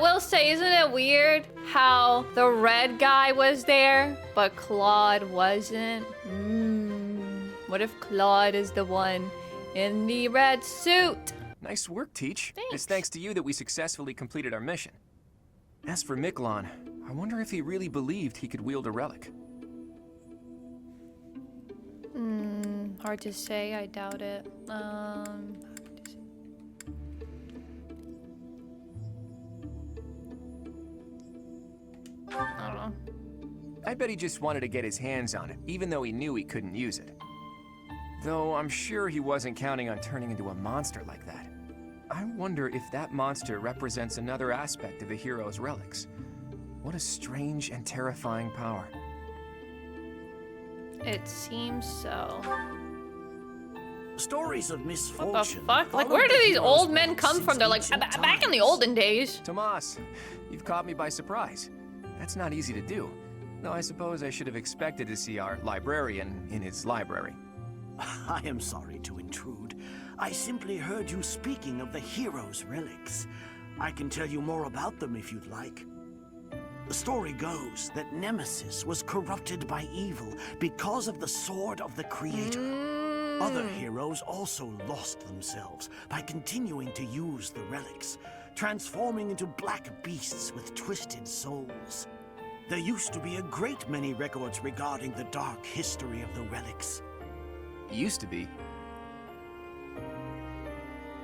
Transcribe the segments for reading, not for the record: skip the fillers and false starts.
will say, isn't it weird how the red guy was there, but Claude wasn't? What if Claude is the one in the red suit? Nice work, Teach. Thanks. It's thanks to you that we successfully completed our mission. As for Miklon, I wonder if he really believed he could wield a relic. Hard to say. I doubt it. I don't know. I bet he just wanted to get his hands on it, even though he knew he couldn't use it. Though I'm sure he wasn't counting on turning into a monster like that. I wonder if that monster represents another aspect of a hero's relics. What a strange and terrifying power. It seems so. Stories of misfortune. What the fuck? Like, where do these old men come from? They're like, back in the olden days. Tomas, you've caught me by surprise. That's not easy to do. Though I suppose I should have expected to see our librarian in his library. I am sorry to intrude. I simply heard you speaking of the hero's relics. I can tell you more about them if you'd like. The story goes that Nemesis was corrupted by evil because of the sword of the Creator. Other heroes also lost themselves by continuing to use the relics, transforming into black beasts with twisted souls. There used to be a great many records regarding the dark history of the relics. Used to be.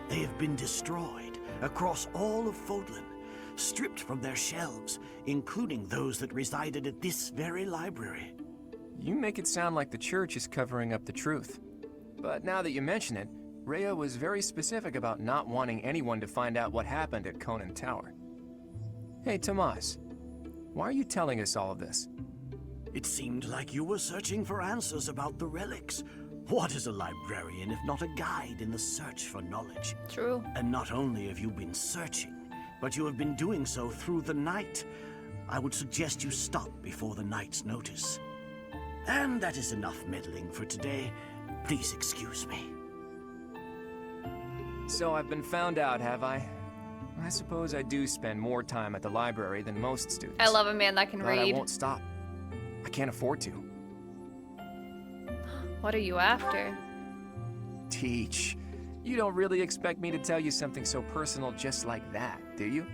They have been destroyed across all of Fodlan, stripped from their shelves, including those that resided at this very library. You make it sound like the church is covering up the truth. But now that you mention it, Rhea was very specific about not wanting anyone to find out what happened at Conan Tower. Hey, Tomas, why are you telling us all of this? It seemed like you were searching for answers about the relics. What is a librarian if not a guide in the search for knowledge? True. And not only have you been searching, but you have been doing so through the night. I would suggest you stop before the night's notice. And that is enough meddling for today. Please excuse me. So I've been found out, have I? I suppose I do spend more time at the library than most students. I love a man that can but read. I won't stop. I can't afford to. What are you after? Teach. You don't really expect me to tell you something so personal just like that, do you?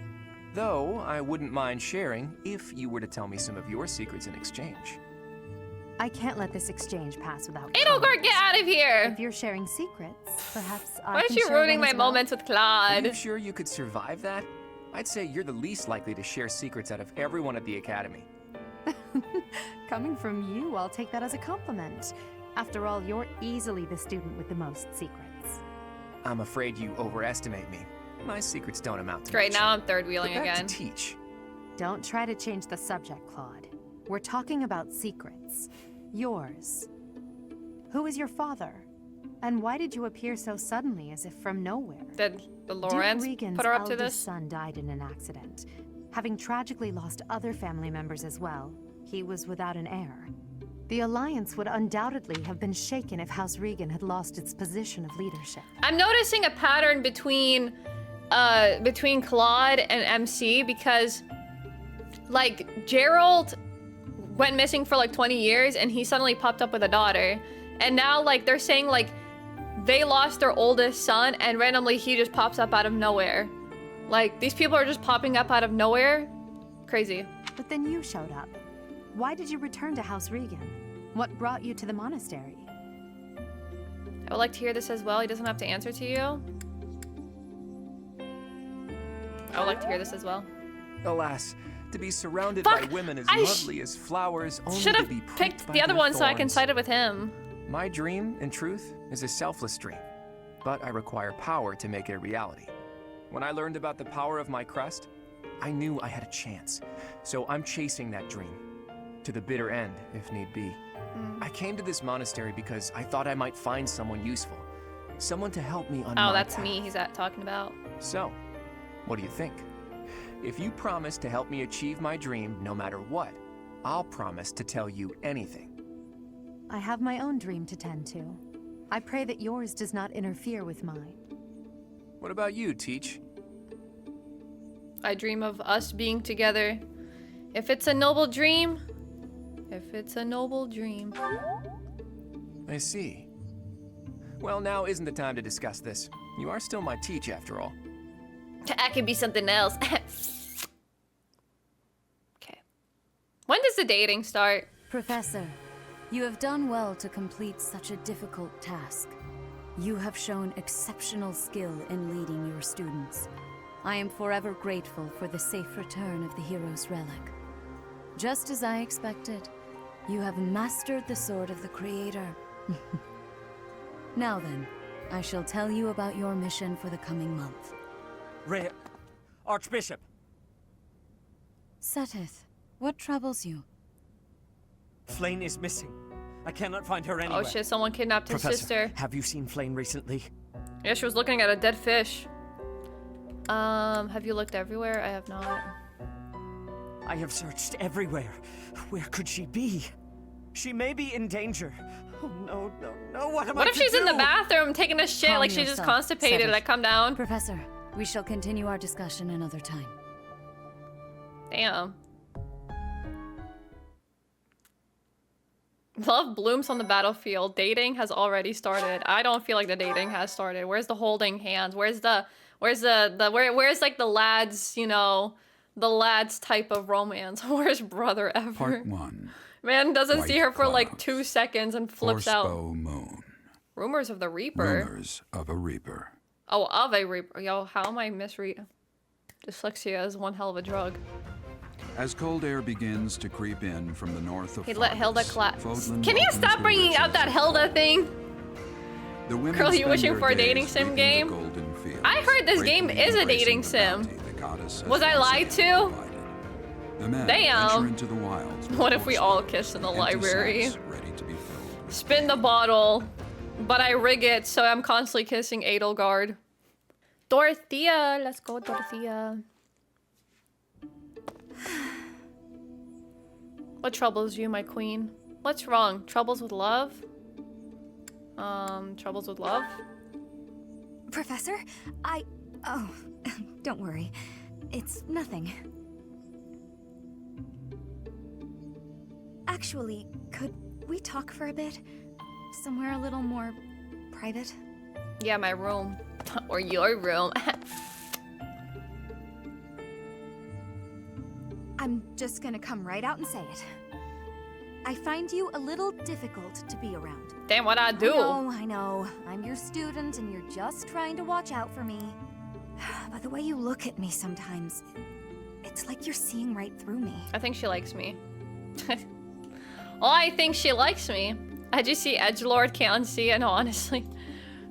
Though, I wouldn't mind sharing if you were to tell me some of your secrets in exchange. I can't let this exchange pass without Edelgard, get out of here! If you're sharing secrets, perhaps I Why is can she share ruining one my as well? moments with Are Claude? you sure you could survive that? I'd say you're the least likely to share secrets out of everyone at the academy. Coming from you, I'll take that as a compliment. After all, you're easily the student with the most secrets. I'm afraid you overestimate me. My secrets don't amount to Great, much. now I'm third wheeling But back again. to Teach. Don't try to change the subject, Claude. We're talking about secrets. Yours. Who is your father? And why did you appear so suddenly, as if from nowhere? Did the Lorenz Duke Regan's put her up to eldest this? son died in an accident. Having tragically lost other family members as well, he was without an heir. The Alliance would undoubtedly have been shaken if House Regan had lost its position of leadership. I'm noticing a pattern between Claude and MC because, like, Gerald went missing for like 20 years and he suddenly popped up with a daughter. And now, like, they're saying, like, they lost their oldest son and randomly he just pops up out of nowhere. Like, these people are just popping up out of nowhere. Crazy. But then you showed up. Why did you return to House Regan? What brought you to the monastery? I would like to hear this as well. He doesn't have to answer to you. I would like to hear this as well. Alas, to be surrounded Fuck! by women as I lovely as flowers only Should to have be pricked picked by the other their one so I can thorns. side it with him. My dream, in truth, is a selfless dream. But I require power to make it a reality. When I learned about the power of my crest, I knew I had a chance. So I'm chasing that dream. To the bitter end, if need be. I came to this monastery because I thought I might find someone useful. Someone to help me on my Oh, that's path. me he's talking about. So, what do you think? If you promise to help me achieve my dream no matter what, I'll promise to tell you anything. I have my own dream to tend to. I pray that yours does not interfere with mine. What about you, Teach? I dream of us being together. If it's a noble dream. If it's a noble dream. I see. Well, now isn't the time to discuss this. You are still my teach, after all. I could be something else. Okay. When does the dating start? Professor, you have done well to complete such a difficult task. You have shown exceptional skill in leading your students. I am forever grateful for the safe return of the hero's relic. Just as I expected, you have mastered the sword of the Creator. Now then, I shall tell you about your mission for the coming month. Archbishop! Seteth, what troubles you? Flayn is missing. I cannot find her anywhere. Oh shit, someone kidnapped his Professor, sister. have you seen Flayn recently? Yeah, she was looking at a dead fish. Have you looked everywhere? I have not. I have searched everywhere. Where could she be? She may be in danger. Oh no, no, no, what am I What if to she's in the do? bathroom taking a shit, Calm like she's just yourself, constipated, Seteth. like calm down? Professor, we shall continue our discussion another time. Damn. Love blooms on the battlefield. Dating has already started. I don't feel like the dating has started. Where's the holding hands? Where's like the lads, you know, the lads type of romance? Where's brother ever? Part 1. Man doesn't White see her for like clouds. 2 seconds and flips out. Horsebow moon. Rumors of the Reaper. Rumors of a reaper. Oh, of a Reaper. Yo, how am I misreading? Dyslexia is one hell of a drug. As cold air begins to creep in from the north of He let Hilda Fargus, clap. Fodlan Can you opens stop her bringing out that riches Hilda and thing? The women Girl, you spend wishing their for a days dating sim reaping game? the golden fields, I heard this game gratefully is a embracing dating the sim. bounty the goddess has Was I once lied again to? provided. The men Damn. venture into the wilds with What if we all horsebows, kiss in the empty library? sacks ready to be filled with Spin the bottle, but I rig it so I'm constantly kissing Edelgard. Dorothea, let's go, Dorothea. What troubles you, my queen? What's wrong? Troubles with love? Troubles with love? Professor, Oh, don't worry. It's nothing. Actually, could we talk for a bit? Somewhere a little more private? Yeah, my room. Or your room. I'm just gonna come right out and say it. I find you a little difficult to be around. Damn, what I do? I know. I'm your student and you're just trying to watch out for me. But the way you look at me sometimes, it's like you're seeing right through me. I think she likes me. Oh, I think she likes me. I just see Edgelord, can't unsee it. No, honestly.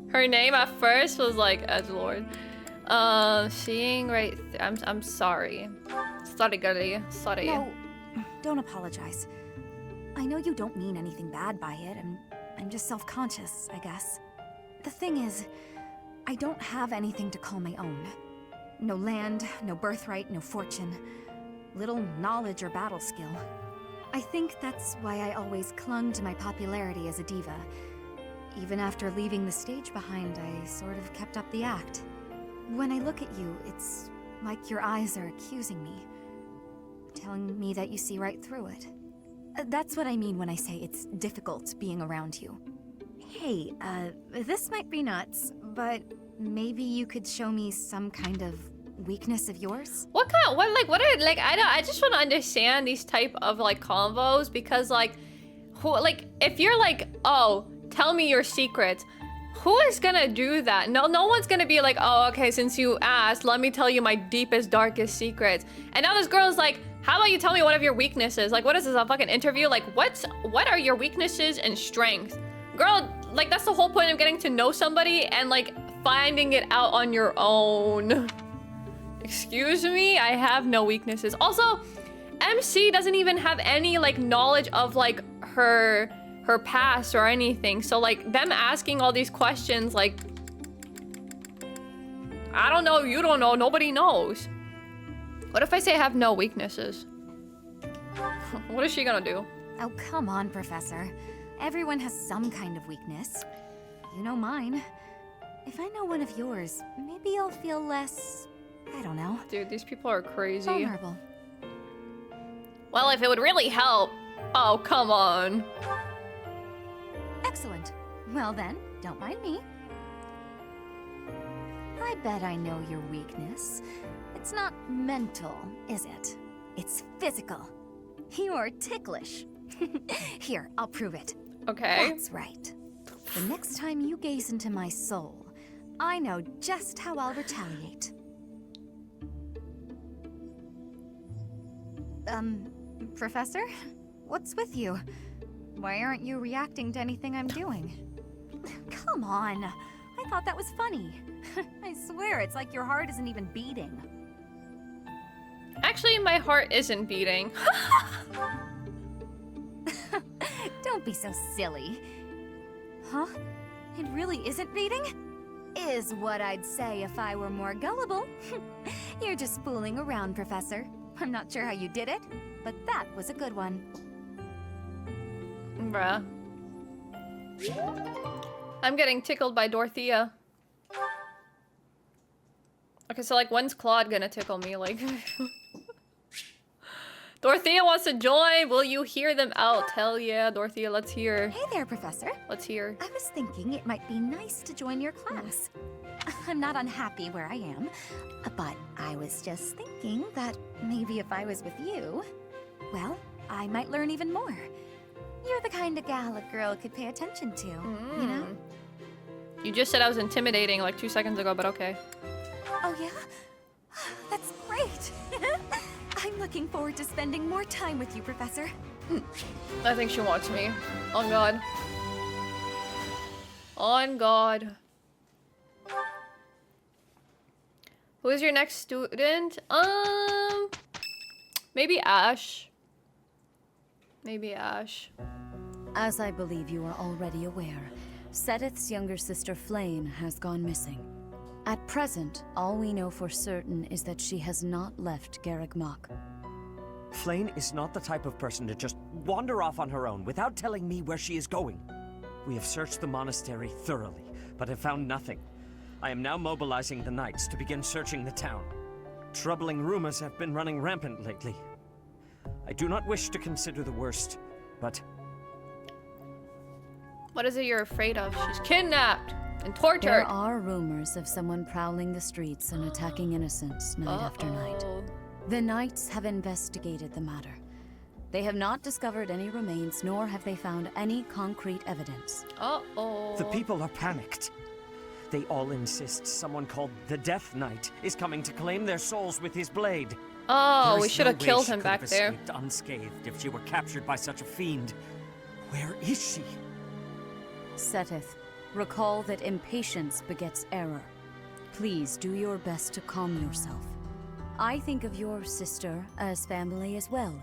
Her name at first was like Edgelord. Seeing right I'm sorry. Sorry, girlie. Sorry. No, don't apologize. I know you don't mean anything bad by it, and I'm just self-conscious, I guess. The thing is, I don't have anything to call my own. No land, no birthright, no fortune. Little knowledge or battle skill. I think that's why I always clung to my popularity as a diva. Even after leaving the stage behind, I sort of kept up the act. When I look at you, it's like your eyes are accusing me. Telling me that you see right through it. That's what I mean when I say it's difficult being around you. Hey, this might be nuts, but maybe you could show me some kind of weakness of yours? I just want to understand these type of like convos, because if you're like, oh, tell me your secrets, who is gonna do that? No one's gonna be like, oh, okay, since you asked, let me tell you my deepest, darkest secrets. And now this girl's like, how about you tell me one of your weaknesses? Like, what is this, a fucking interview? Like, what are your weaknesses and strengths? Girl, like, that's the whole point of getting to know somebody and like finding it out on your own. Excuse me, I have no weaknesses. Also, MC doesn't even have any like knowledge of like her past or anything. So like them asking all these questions, like, I don't know, you don't know, nobody knows. What if I say I have no weaknesses? What is she gonna do? Oh, come on, Professor. Everyone has some kind of weakness. You know mine. If I know one of yours, maybe I'll feel less I don't know, Dude, these people are crazy. vulnerable. Well, if it would really help. Oh, come on. Excellent. Well then, don't mind me. I bet I know your weakness. It's not mental, is it? It's physical. You're ticklish. Here, I'll prove it. Okay. That's right. The next time you gaze into my soul, I know just how I'll retaliate. Professor? What's with you? Why aren't you reacting to anything I'm doing? Come on. I thought that was funny. I swear, it's like your heart isn't even beating. Actually, my heart isn't beating. Don't be so silly. Huh? It really isn't beating? Is what I'd say if I were more gullible. You're just fooling around, Professor. I'm not sure how you did it, but that was a good one. Bruh. I'm getting tickled by Dorothea. Okay, so like, when's Claude gonna tickle me? Like, Dorothea wants to join. Will you hear them out? Hell yeah, Dorothea, let's hear. Hey there, Professor. Let's hear. I was thinking it might be nice to join your class. I'm not unhappy where I am, but I was just thinking that maybe if I was with you, well, I might learn even more. You're the kind of gal a girl could pay attention to, you know? You just said I was intimidating like 2 seconds ago, but okay. Oh yeah? That's great! I'm looking forward to spending more time with you, Professor. I think she wants me. On God. On God. Who is your next student? Maybe Ashe. Maybe Ashe. As I believe you are already aware, Seteth's younger sister Flayn has gone missing. At present, all we know for certain is that she has not left Garreg Mach. Flayn is not the type of person to just wander off on her own without telling me where she is going. We have searched the monastery thoroughly, but have found nothing. I am now mobilizing the knights to begin searching the town. Troubling rumors have been running rampant lately. I do not wish to consider the worst, but... What is it you're afraid of? She's kidnapped and tortured. There are rumors of someone prowling the streets and attacking innocents night after night. The knights have investigated the matter. They have not discovered any remains, nor have they found any concrete evidence. Uh-oh. The people are panicked. They all insist someone called the Death Knight is coming to claim their souls with his blade. Oh, we should have killed him back there. Escaped unscathed if she were captured by such a fiend. Where is she? Seteth, recall that impatience begets error. Please do your best to calm yourself. I think of your sister as family as well.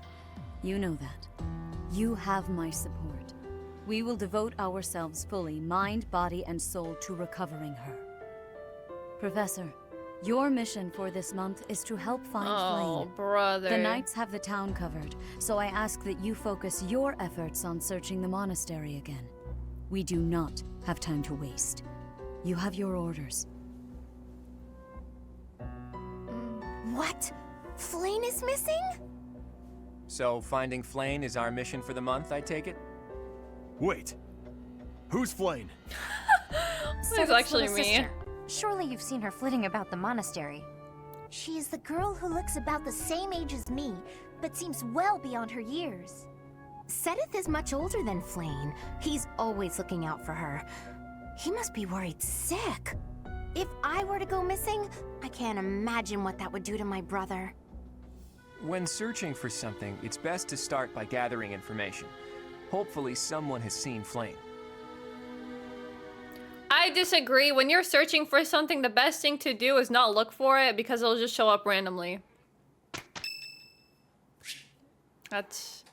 You know that. You have my support. We will devote ourselves fully, mind, body, and soul to recovering her. Professor, your mission for this month is to help find Flayn. Oh, brother. The knights have the town covered, so I ask that you focus your efforts on searching the monastery again. We do not have time to waste. You have your orders. What? Flayn is missing? So finding Flayn is our mission for the month, I take it? Wait. Who's Flayn? This is actually little me. sister. Surely you've seen her flitting about the monastery. She is the girl who looks about the same age as me, but seems well beyond her years. Seteth is much older than Flayn. He's always looking out for her. He must be worried sick. If I were to go missing, I can't imagine what that would do to my brother. When searching for something, it's best to start by gathering information. Hopefully someone has seen Flayn. I disagree. When you're searching for something, the best thing to do is not look for it because it'll just show up randomly. That's...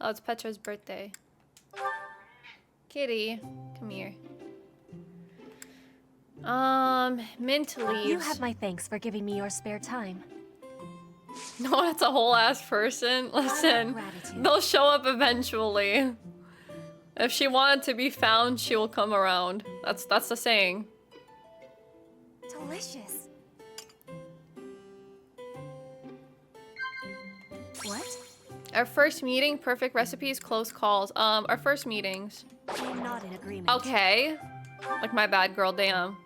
Oh, it's Petra's birthday. Kitty, come here. Mint leaves. You have my thanks for giving me your spare time. No, that's a whole ass person. Listen, gratitude. they'll show up eventually. If she wanted to be found, she will come around. That's the saying. delicious. What? Our first meeting, perfect recipes, close calls. Our first meetings. I'm not in agreement. Okay. Like my bad, girl, damn.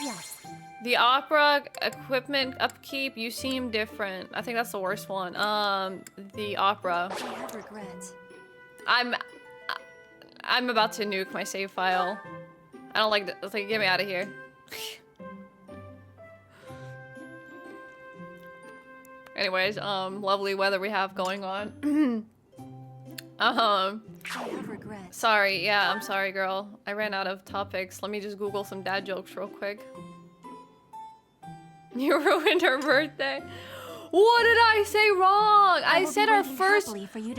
Yes. The opera, equipment, upkeep, you seem different. I think that's the worst one. The opera. I have regret. I'm about to nuke my save file. I don't like this. Like, get me out of here. Anyways, lovely weather we have going on. I have regret. Sorry, yeah, I'm sorry, girl. I ran out of topics. Let me just Google some dad jokes real quick. You ruined her birthday. What did I say wrong? I said our first.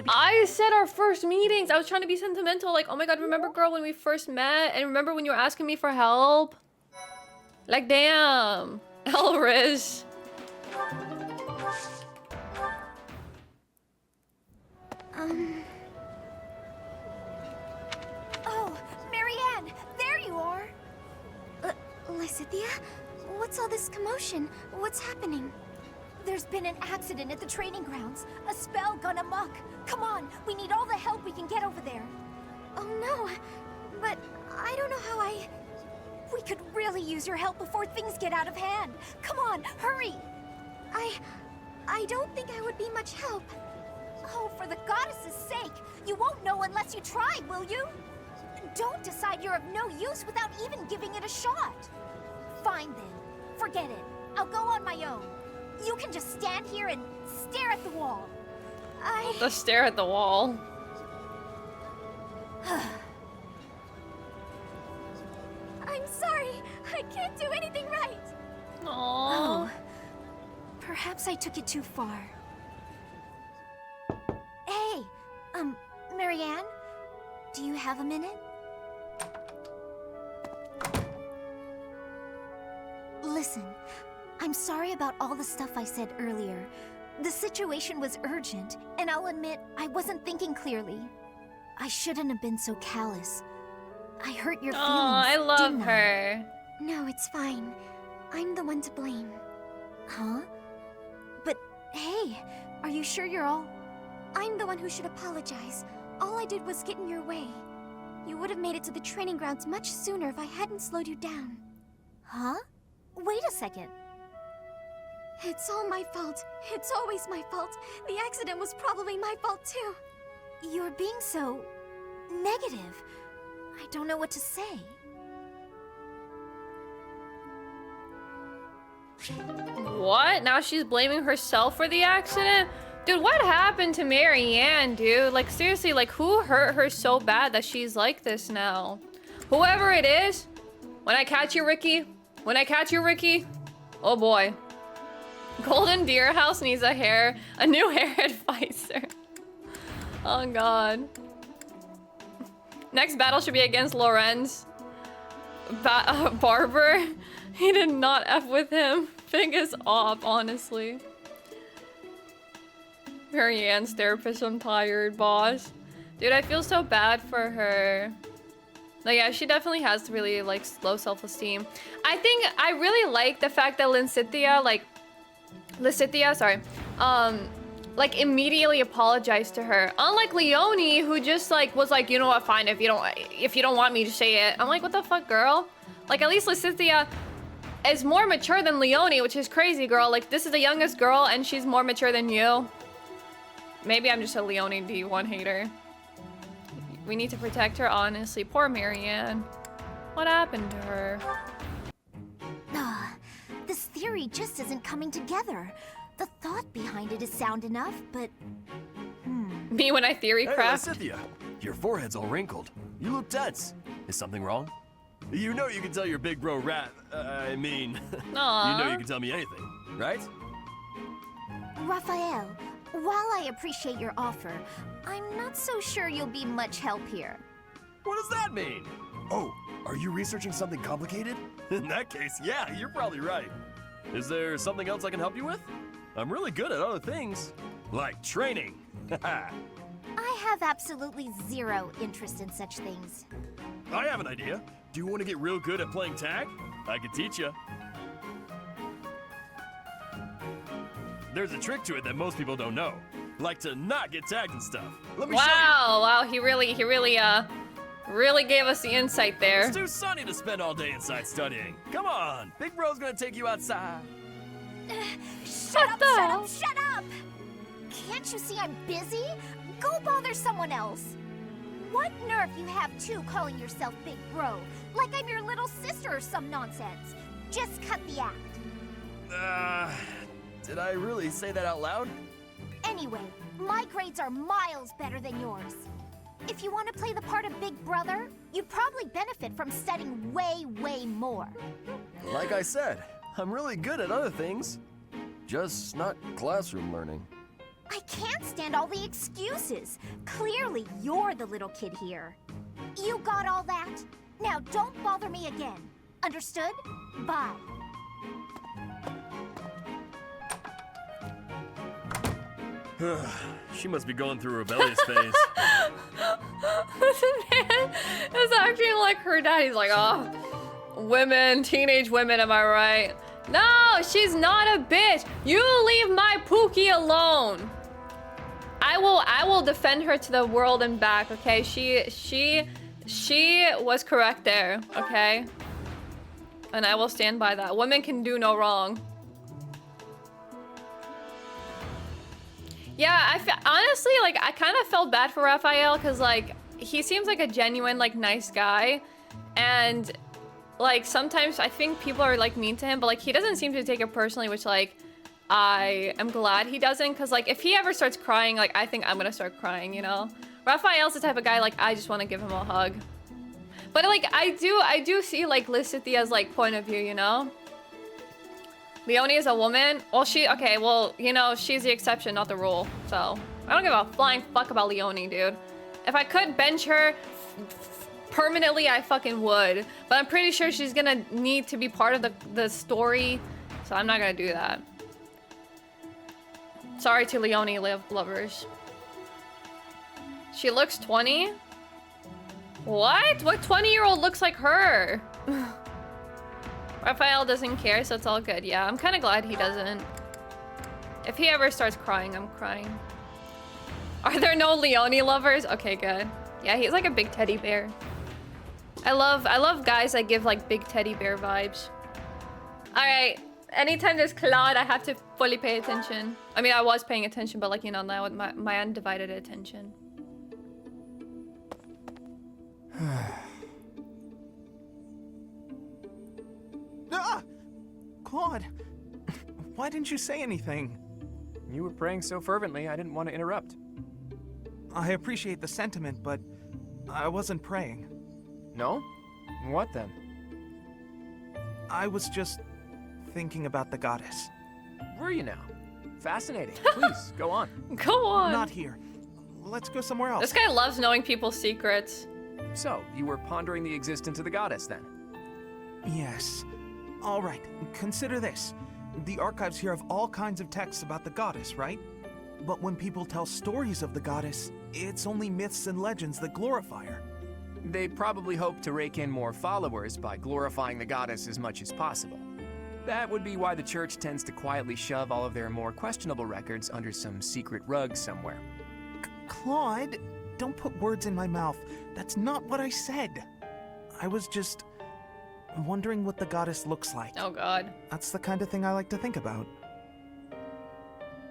I said our first meetings. I was trying to be sentimental. Like, oh my god, remember, girl, when we first met, and remember when you were asking me for help? Like, damn, Elriz. Oh, Marianne, there you are. Lysithea? What's all this commotion? What's happening? There's been an accident at the training grounds. A spell gone amok. Come on, we need all the help we can get over there. Oh no, but I don't know how We could really use your help before things get out of hand. Come on, hurry! I don't think I would be much help. Oh, for the goddess's sake! You won't know unless you try, will you? Don't decide you're of no use without even giving it a shot. Fine then. Forget it. I'll go on my own. You can just stand here and stare at the wall. Just stare at the wall. I'm sorry. I can't do anything right. Aww. Oh. Perhaps I took it too far. Hey, Marianne? Do you have a minute? Listen, I'm sorry about all the stuff I said earlier. The situation was urgent, and I'll admit I wasn't thinking clearly. I shouldn't have been so callous. I hurt your feelings, I love didn't I? her. No, it's fine. I'm the one to blame. Huh? But hey, are you sure you're all... I'm the one who should apologize. All I did was get in your way. You would have made it to the training grounds much sooner if I hadn't slowed you down. Huh? Wait a second. It's all my fault. It's always my fault. The accident was probably my fault too. You're being so... negative. I don't know what to say. What? Now she's blaming herself for the accident? Dude, what happened to Marianne, dude? Like, seriously, like, who hurt her so bad that she's like this now? Whoever it is, when I catch you, Ricky, oh boy. Golden Deer House needs a new hair advisor. Oh god. Next battle should be against Lorenz. Barber. He did not F with him. Fig is off, honestly. Marianne's therapist, I'm tired, boss. Dude, I feel so bad for her. Like, yeah, she definitely has really, like, low self-esteem. I think I really like the fact that Lysithea, like, immediately apologized to her. Unlike Leonie, who just, like, was like, you know what, fine, if you don't want me to say it. I'm like, what the fuck, girl? Like, at least Lysithea is more mature than Leonie, which is crazy, girl. Like, this is the youngest girl, and she's more mature than you. Maybe I'm just a Leonie D1 hater. We need to protect her, honestly. Poor Marianne. What happened to her? This theory just isn't coming together. The thought behind it is sound enough, but... Me when I theory craft? Hey, Lysithea, your forehead's all wrinkled. You look tense. Is something wrong? You know you can tell your big bro you know you can tell me anything, right? Raphael, while I appreciate your offer, I'm not so sure you'll be much help here. What does that mean? Oh, are you researching something complicated? In that case, yeah, you're probably right. Is there something else I can help you with? I'm really good at other things, like training. I have absolutely zero interest in such things. I have an idea. Do you want to get real good at playing tag? I could teach you. there's a trick to it that most people don't know. Like to not get tagged and stuff. Let me show Wow, he really gave us the insight you. there. It's too sunny to spend all day inside studying. Come on, Big Bro's gonna take you outside. Shut up! Can't you see I'm busy? Go bother someone else. What nerve you have too calling yourself Big Bro, like I'm your little sister or some nonsense. Just cut the act. Did I really say that out loud? Anyway, my grades are miles better than yours. If you want to play the part of Big Brother, you'd probably benefit from studying way, way more. Like I said, I'm really good at other things. Just not classroom learning. I can't stand all the excuses. Clearly, you're the little kid here. You got all that? Now don't bother me again. Understood? Bye. She must be going through a rebellious phase. This man is acting like her dad. He's like, oh, women, teenage women, am I right? No, she's not a bitch. You leave my Pookie alone. I will defend her to the world and back, okay? She was correct there, okay? And I will stand by that. Women can do no wrong. Yeah, honestly, like, I kind of felt bad for Raphael because, like, he seems like a genuine, like, nice guy. And, like, sometimes I think people are, like, mean to him, but, like, he doesn't seem to take it personally, which, like, I am glad he doesn't. Because, like, if he ever starts crying, like, I think I'm going to start crying, you know? Raphael's the type of guy, like, I just want to give him a hug. But, like, I do see, like, Lysithea's, like, point of view, you know? Leonie is a woman? Well, okay, well, you know, she's the exception, not the rule. So, I don't give a flying fuck about Leonie, dude. If I could bench her permanently, I fucking would. But I'm pretty sure she's gonna need to be part of the story. So I'm not gonna do that. Sorry to Leonie lovers. She looks 20? What? What 20-year-old looks like her? Raphael doesn't care, so it's all good. Yeah, I'm kind of glad he doesn't. If he ever starts crying, I'm crying. Are there no Leonie lovers? Okay, good. Yeah, he's like a big teddy bear. I love guys that give like big teddy bear vibes. All right, anytime there's Claude, I have to fully pay attention. I mean, I was paying attention, but like, you know, now with my undivided attention. Ah! Claude, why didn't you say anything? You were praying so fervently, I didn't want to interrupt. I appreciate the sentiment, but I wasn't praying. No? What then? I was just thinking about the goddess. Were you now? Fascinating. Please, go on. Go on. Not here. Let's go somewhere else. This guy loves knowing people's secrets. So, you were pondering the existence of the goddess then? Yes. All right, consider this. The archives here have all kinds of texts about the goddess, right? But when people tell stories of the goddess, it's only myths and legends that glorify her. They probably hope to rake in more followers by glorifying the goddess as much as possible. That would be why the church tends to quietly shove all of their more questionable records under some secret rug somewhere. Claude, don't put words in my mouth. That's not what I said. I was just wondering what the goddess looks like. Oh god. That's the kind of thing I like to think about.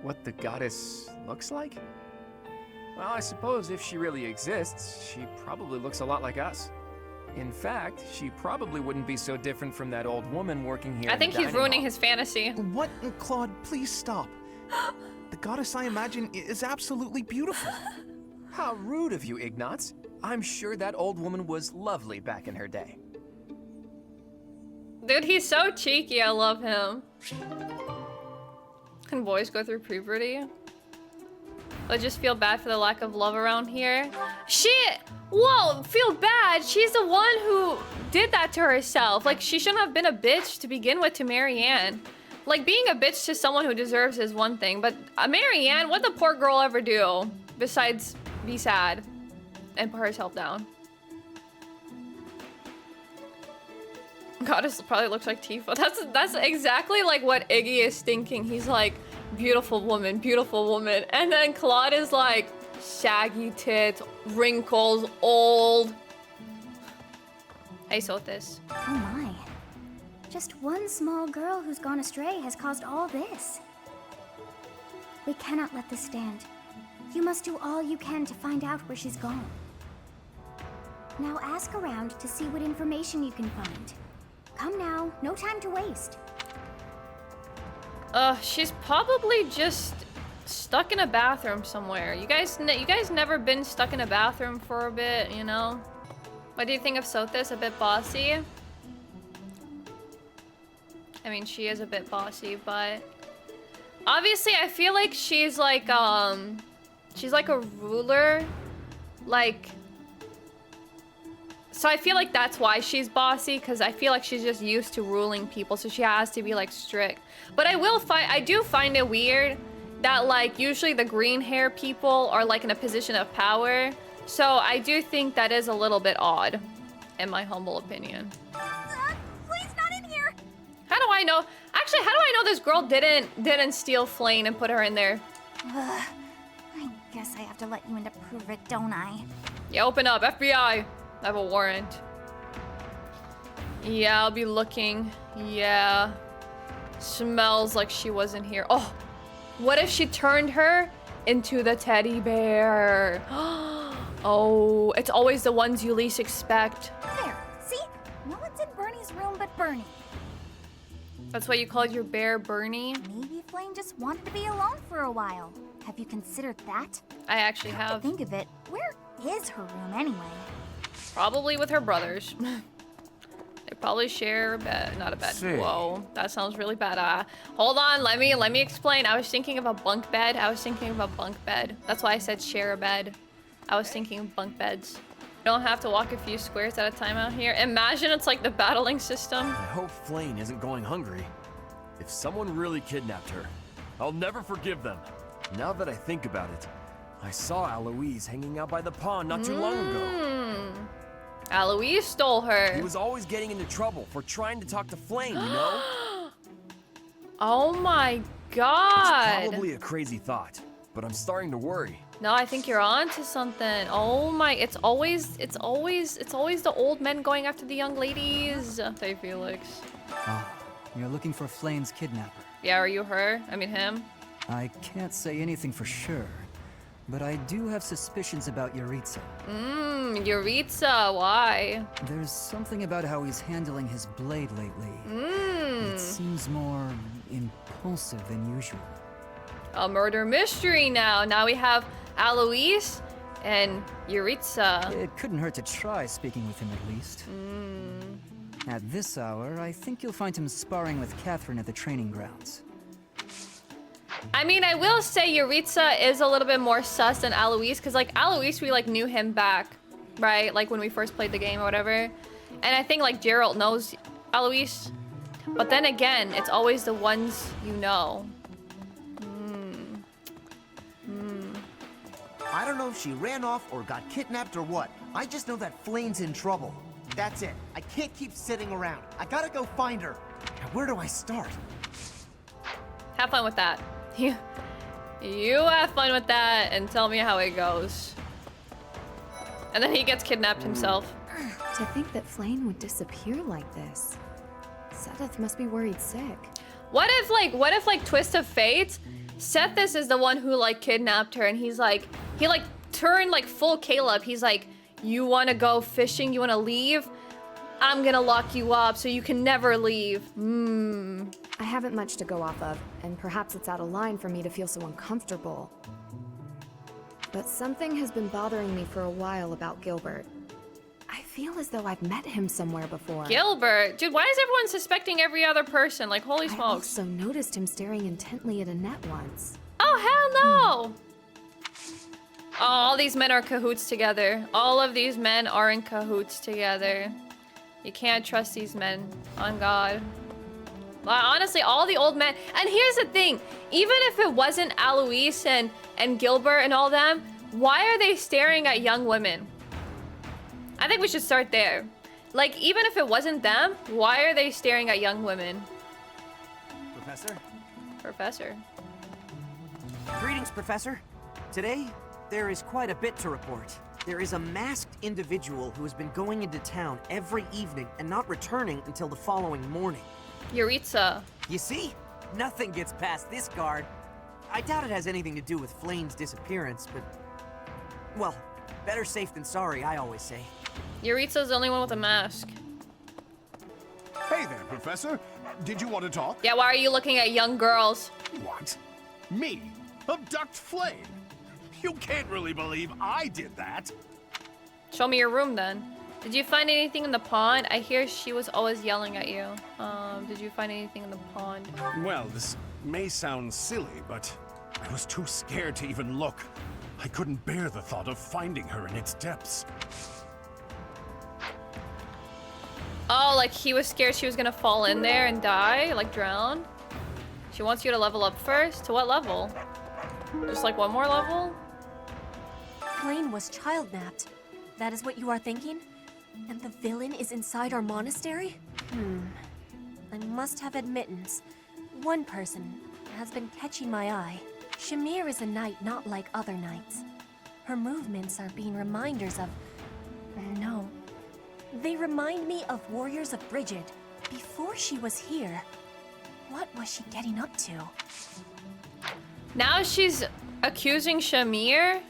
What the goddess looks like? Well, I suppose if she really exists, she probably looks a lot like us. In fact, she probably wouldn't be so different from that old woman working here. I think he's ruining his fantasy. What? Claude, please stop. The goddess I imagine is absolutely beautiful. How rude of you, Ignatz. I'm sure that old woman was lovely back in her day. Dude, he's so cheeky. I love him. Can boys go through puberty? I just feel bad for the lack of love around here. Shit! Whoa, feel bad. She's the one who did that to herself. Like, she shouldn't have been a bitch to begin with to Marianne. Like, being a bitch to someone who deserves is one thing, but Marianne, what the poor girl ever do besides be sad and put herself down? Goddess probably looks like Tifa. That's exactly like what Iggy is thinking. He's like, beautiful woman, and then Claude is like, shaggy tits, wrinkles, old. Hey, Sothis. Oh my. Just one small girl who's gone astray has caused all this. We cannot let this stand. You must do all you can to find out where she's gone. Now ask around to see what information you can find. Come now, no time to waste. She's probably just stuck in a bathroom somewhere. You guys never been stuck in a bathroom for a bit, you know? What do you think of Sothis? A bit bossy? I mean, she is a bit bossy, but obviously I feel like she's like a ruler, like, so I feel like that's why she's bossy, because I feel like she's just used to ruling people, so she has to be like strict. But I do find it weird that like usually the green hair people are like in a position of power. So I do think that is a little bit odd, in my humble opinion. Please, not in here. How do I know? Actually, how do I know this girl didn't steal Flayn and put her in there? I guess I have to let you in to prove it, don't I? Yeah, open up, FBI. I have a warrant. Yeah, I'll be looking. Yeah. Smells like she wasn't here. Oh, what if she turned her into the teddy bear? Oh, it's always the ones you least expect. There, see? No one's in Bernie's room but Bernie. That's why you called your bear Bernie? Maybe Flayn just wanted to be alone for a while. Have you considered that? I actually have. Think of it. Where is her room anyway? Probably with her brothers. They probably share a bed, not a bed. Whoa, that sounds really bad. Hold on, let me explain. I was thinking of a bunk bed. That's why I said share a bed. I was thinking of bunk beds. You don't have to walk a few squares at a time out here. Imagine it's like the battling system. I hope Flayn isn't going hungry. If someone really kidnapped her, I'll never forgive them. Now that I think about it, I saw Aloise hanging out by the pond not too long ago. Aloise stole her. He was always getting into trouble for trying to talk to Flayn, you know? Oh my god. It's probably a crazy thought, but I'm starting to worry. No, I think you're on to something. Oh my, it's always the old men going after the young ladies. Hey, Felix. Ah, you're looking for Flayn's kidnapper. Yeah, are you her? I mean him? I can't say anything for sure, but I do have suspicions about Yuritsa. Yuritsa, why? There's something about how he's handling his blade lately. It seems more impulsive than usual. A murder mystery now. Now we have Aloise and Yuritsa. It couldn't hurt to try speaking with him at least. At this hour, I think you'll find him sparring with Catherine at the training grounds. I mean, I will say Yuritsa is a little bit more sus than Aloise, because like Aloise, we like knew him back, right? Like when we first played the game or whatever. And I think like Geralt knows Aloise, but then again, it's always the ones you know. I don't know if she ran off or got kidnapped or what. I just know that Flayn's in trouble. That's it. I can't keep sitting around. I gotta go find her. Now, where do I start? Have fun with that. You have fun with that and tell me how it goes. And then he gets kidnapped himself. To think that Flayn would disappear like this. Sethith must be worried sick. What if like twist of fate, Sethis is the one who like kidnapped her, and he turned like full Caleb. He's like, you wanna go fishing? You wanna leave? I'm gonna lock you up so you can never leave. I haven't much to go off of, and perhaps it's out of line for me to feel so uncomfortable. But something has been bothering me for a while about Gilbert. I feel as though I've met him somewhere before. Gilbert? Dude, why is everyone suspecting every other person? Like, holy smokes. I also noticed him staring intently at Annette once. Oh, hell no! Oh, all these men are cahoots together. All of these men are in cahoots together. You can't trust these men. On God. Honestly, all the old men. And here's the thing. Even if it wasn't Aloise and Gilbert and all them, why are they staring at young women? I think we should start there. Like, even if it wasn't them, why are they staring at young women? Professor? Professor. Greetings, Professor. Today, there is quite a bit to report. There is a masked individual who has been going into town every evening and not returning until the following morning. Yuritsa. You see? Nothing gets past this guard. I doubt it has anything to do with Flayn's disappearance, but... well, better safe than sorry, I always say. Yuritsa's the only one with a mask. Hey there, Professor. Did you want to talk? Yeah, why are you looking at young girls? What? Me? Abduct Flayn? You can't really believe I did that. Show me your room then. Did you find anything in the pond? I hear she was always yelling at you. Did you find anything in the pond? Well, this may sound silly, but I was too scared to even look. I couldn't bear the thought of finding her in its depths. Oh, like he was scared she was gonna fall in there and die, like drown? She wants you to level up first? To what level? Just like one more level? Flayn was child-napped. That is what you are thinking? And the villain is inside our monastery? I must have admittance. One person has been catching my eye. Shamir is a knight not like other knights. Her movements are being reminders of... no. They remind me of Warriors of Brigid. Before she was here, what was she getting up to? Now she's accusing Shamir?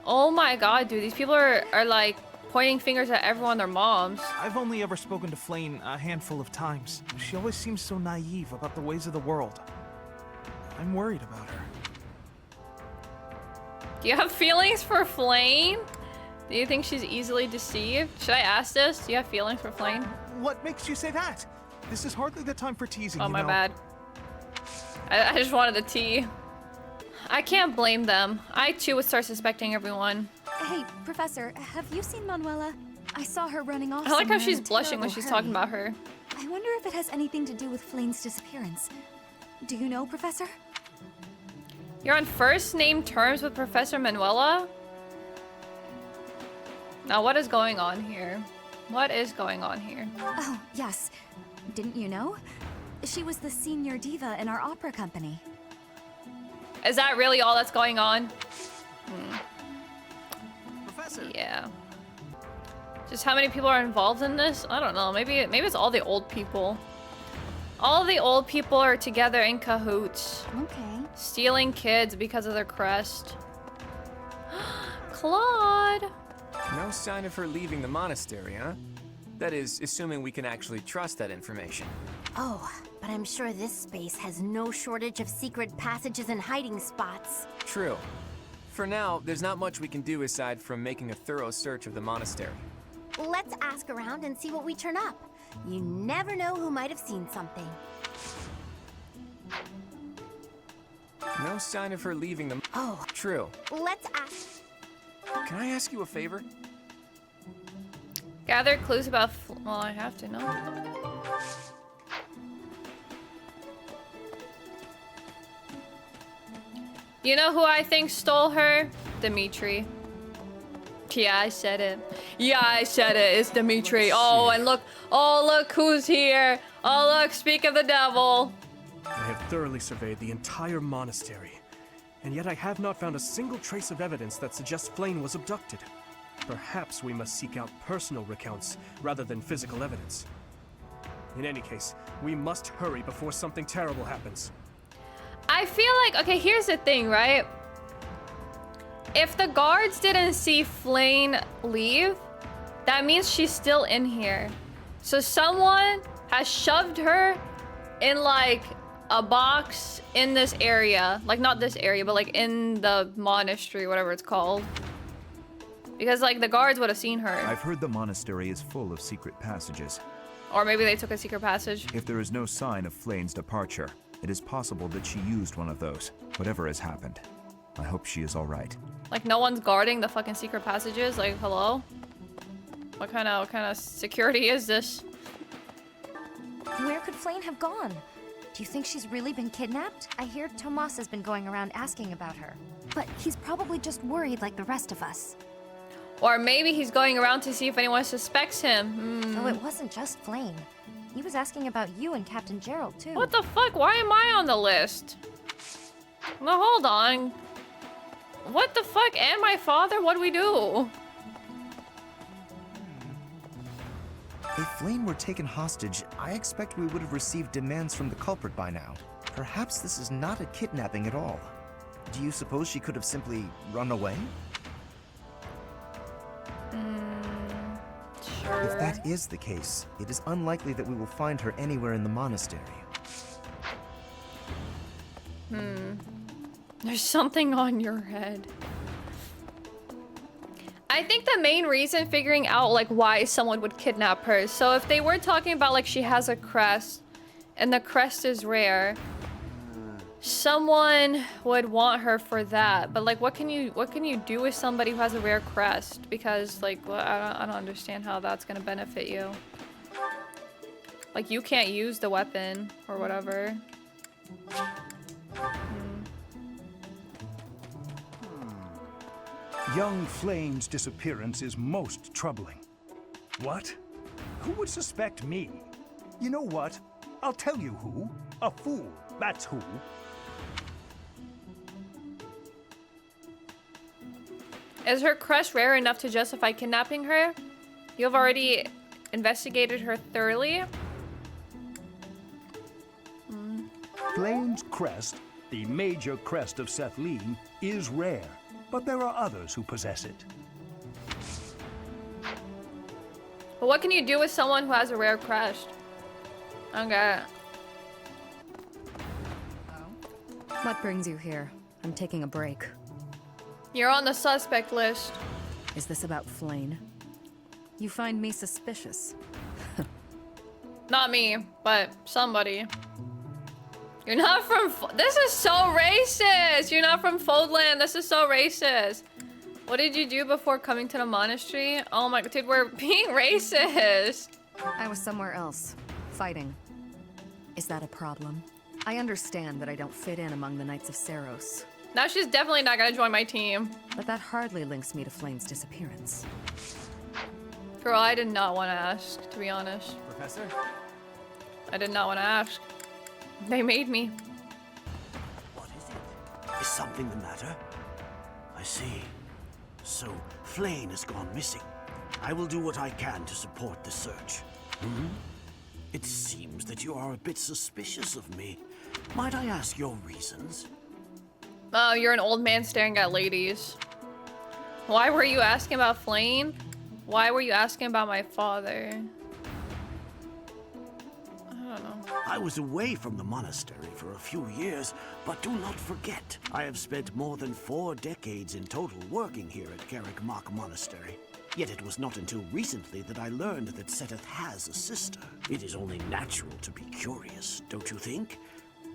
Oh my god, dude. These people are like pointing fingers at everyone, their moms. I've only ever spoken to Flayn a handful of times. She always seems so naive about the ways of the world. I'm worried about her. Do you have feelings for Flayn? Do you think she's easily deceived? Should I ask this? Do you have feelings for Flayn? What makes you say that? This is hardly the time for teasing, Oh, my you know. bad. I just wanted a tea. I can't blame them. I too would start suspecting everyone. Hey, Professor, have you seen Manuela? I saw her running off I like how somewhere she's in a blushing when terrible she's talking hurry. about her. I wonder if it has anything to do with Flayn's disappearance. Do you know, Professor? You're on first name terms with Professor Manuela? Now, what is going on here? What is going on here? Oh, yes. Didn't you know? She was the senior diva in our opera company. Is that really all that's going on? Professor. Yeah. Just how many people are involved in this? I don't know. Maybe it's all the old people. All the old people are together in cahoots. Okay. Stealing kids because of their crest. Claude! No sign of her leaving the monastery, huh? That is, assuming we can actually trust that information. Oh, but I'm sure this space has no shortage of secret passages and hiding spots. True. For now, there's not much we can do aside from making a thorough search of the monastery. Let's ask around and see what we turn up. You never know who might have seen something. No sign of her leaving the... Oh. True. Let's ask... Can I ask you a favor? Gather clues about... Well, I have to know. You know who I think stole her? Dimitri. Yeah, I said it. Yeah, I said it. It's Dimitri. Oh, and look. Oh, look who's here. Oh, look. Speak of the devil. I have thoroughly surveyed the entire monastery, and yet I have not found a single trace of evidence that suggests Flayn was abducted. Perhaps we must seek out personal recounts rather than physical evidence. In any case, we must hurry before something terrible happens. I feel like, okay, here's the thing, right? If the guards didn't see Flayn leave, that means she's still in here. So someone has shoved her in like a box in this area. Like not this area, but like in the monastery, whatever it's called. Because like the guards would have seen her. I've heard the monastery is full of secret passages. Or maybe they took a secret passage. If there is no sign of Flayn's departure, it is possible that she used one of those. Whatever has happened, I hope she is all right. Like no one's guarding the fucking secret passages. Like hello, what kind of security is this? Where could Flayn have gone? Do you think she's really been kidnapped? I hear Tomas has been going around asking about her. But he's probably just worried like the rest of us. Or maybe he's going around to see if anyone suspects him. Oh, it wasn't just Flayn. He was asking about you and Captain Gerald, too. What the fuck? Why am I on the list? No, hold on. What the fuck? And my father? What do we do? If Flayn were taken hostage, I expect we would have received demands from the culprit by now. Perhaps this is not a kidnapping at all. Do you suppose she could have simply run away? Sure. If that is the case, it is unlikely that we will find her anywhere in the monastery. There's something on your head. I think the main reason figuring out like why someone would kidnap her. So if they were talking about like she has a crest and the crest is rare, someone would want her for that. But like what can you do with somebody who has a rare crest? Because like well, I don't understand how that's gonna benefit you. Like you can't use the weapon or whatever. Young Flayn's disappearance is most troubling. What? Who would suspect me? You know what? I'll tell you who. A fool, that's who. Is her crest rare enough to justify kidnapping her? You've already investigated her thoroughly? Flayn's crest, the major crest of Sethlin, is rare, but there are others who possess it. But what can you do with someone who has a rare crest? Okay. What brings you here? I'm taking a break. You're on the suspect list. Is this about Flayn? You find me suspicious. Not me, but somebody. You're not from... This is so racist! You're not from Fodland. This is so racist. What did you do before coming to the monastery? Oh my god, dude, we're being racist. I was somewhere else, fighting. Is that a problem? I understand that I don't fit in among the Knights of Seiros. Now she's definitely not gonna join my team. But that hardly links me to Flayn's disappearance. Girl, I did not want to ask, to be honest. Professor? I did not want to ask. They made me. What is it? Is something the matter? I see. So, Flayn has gone missing. I will do what I can to support the search. It seems that you are a bit suspicious of me. Might I ask your reasons? Oh, you're an old man staring at ladies. Why were you asking about Flayn? Why were you asking about my father? I don't know. I was away from the monastery for a few years, but do not forget, I have spent more than 4 decades in total working here at Carrick Mach Monastery. Yet it was not until recently that I learned that Seteth has a sister. It is only natural to be curious, don't you think?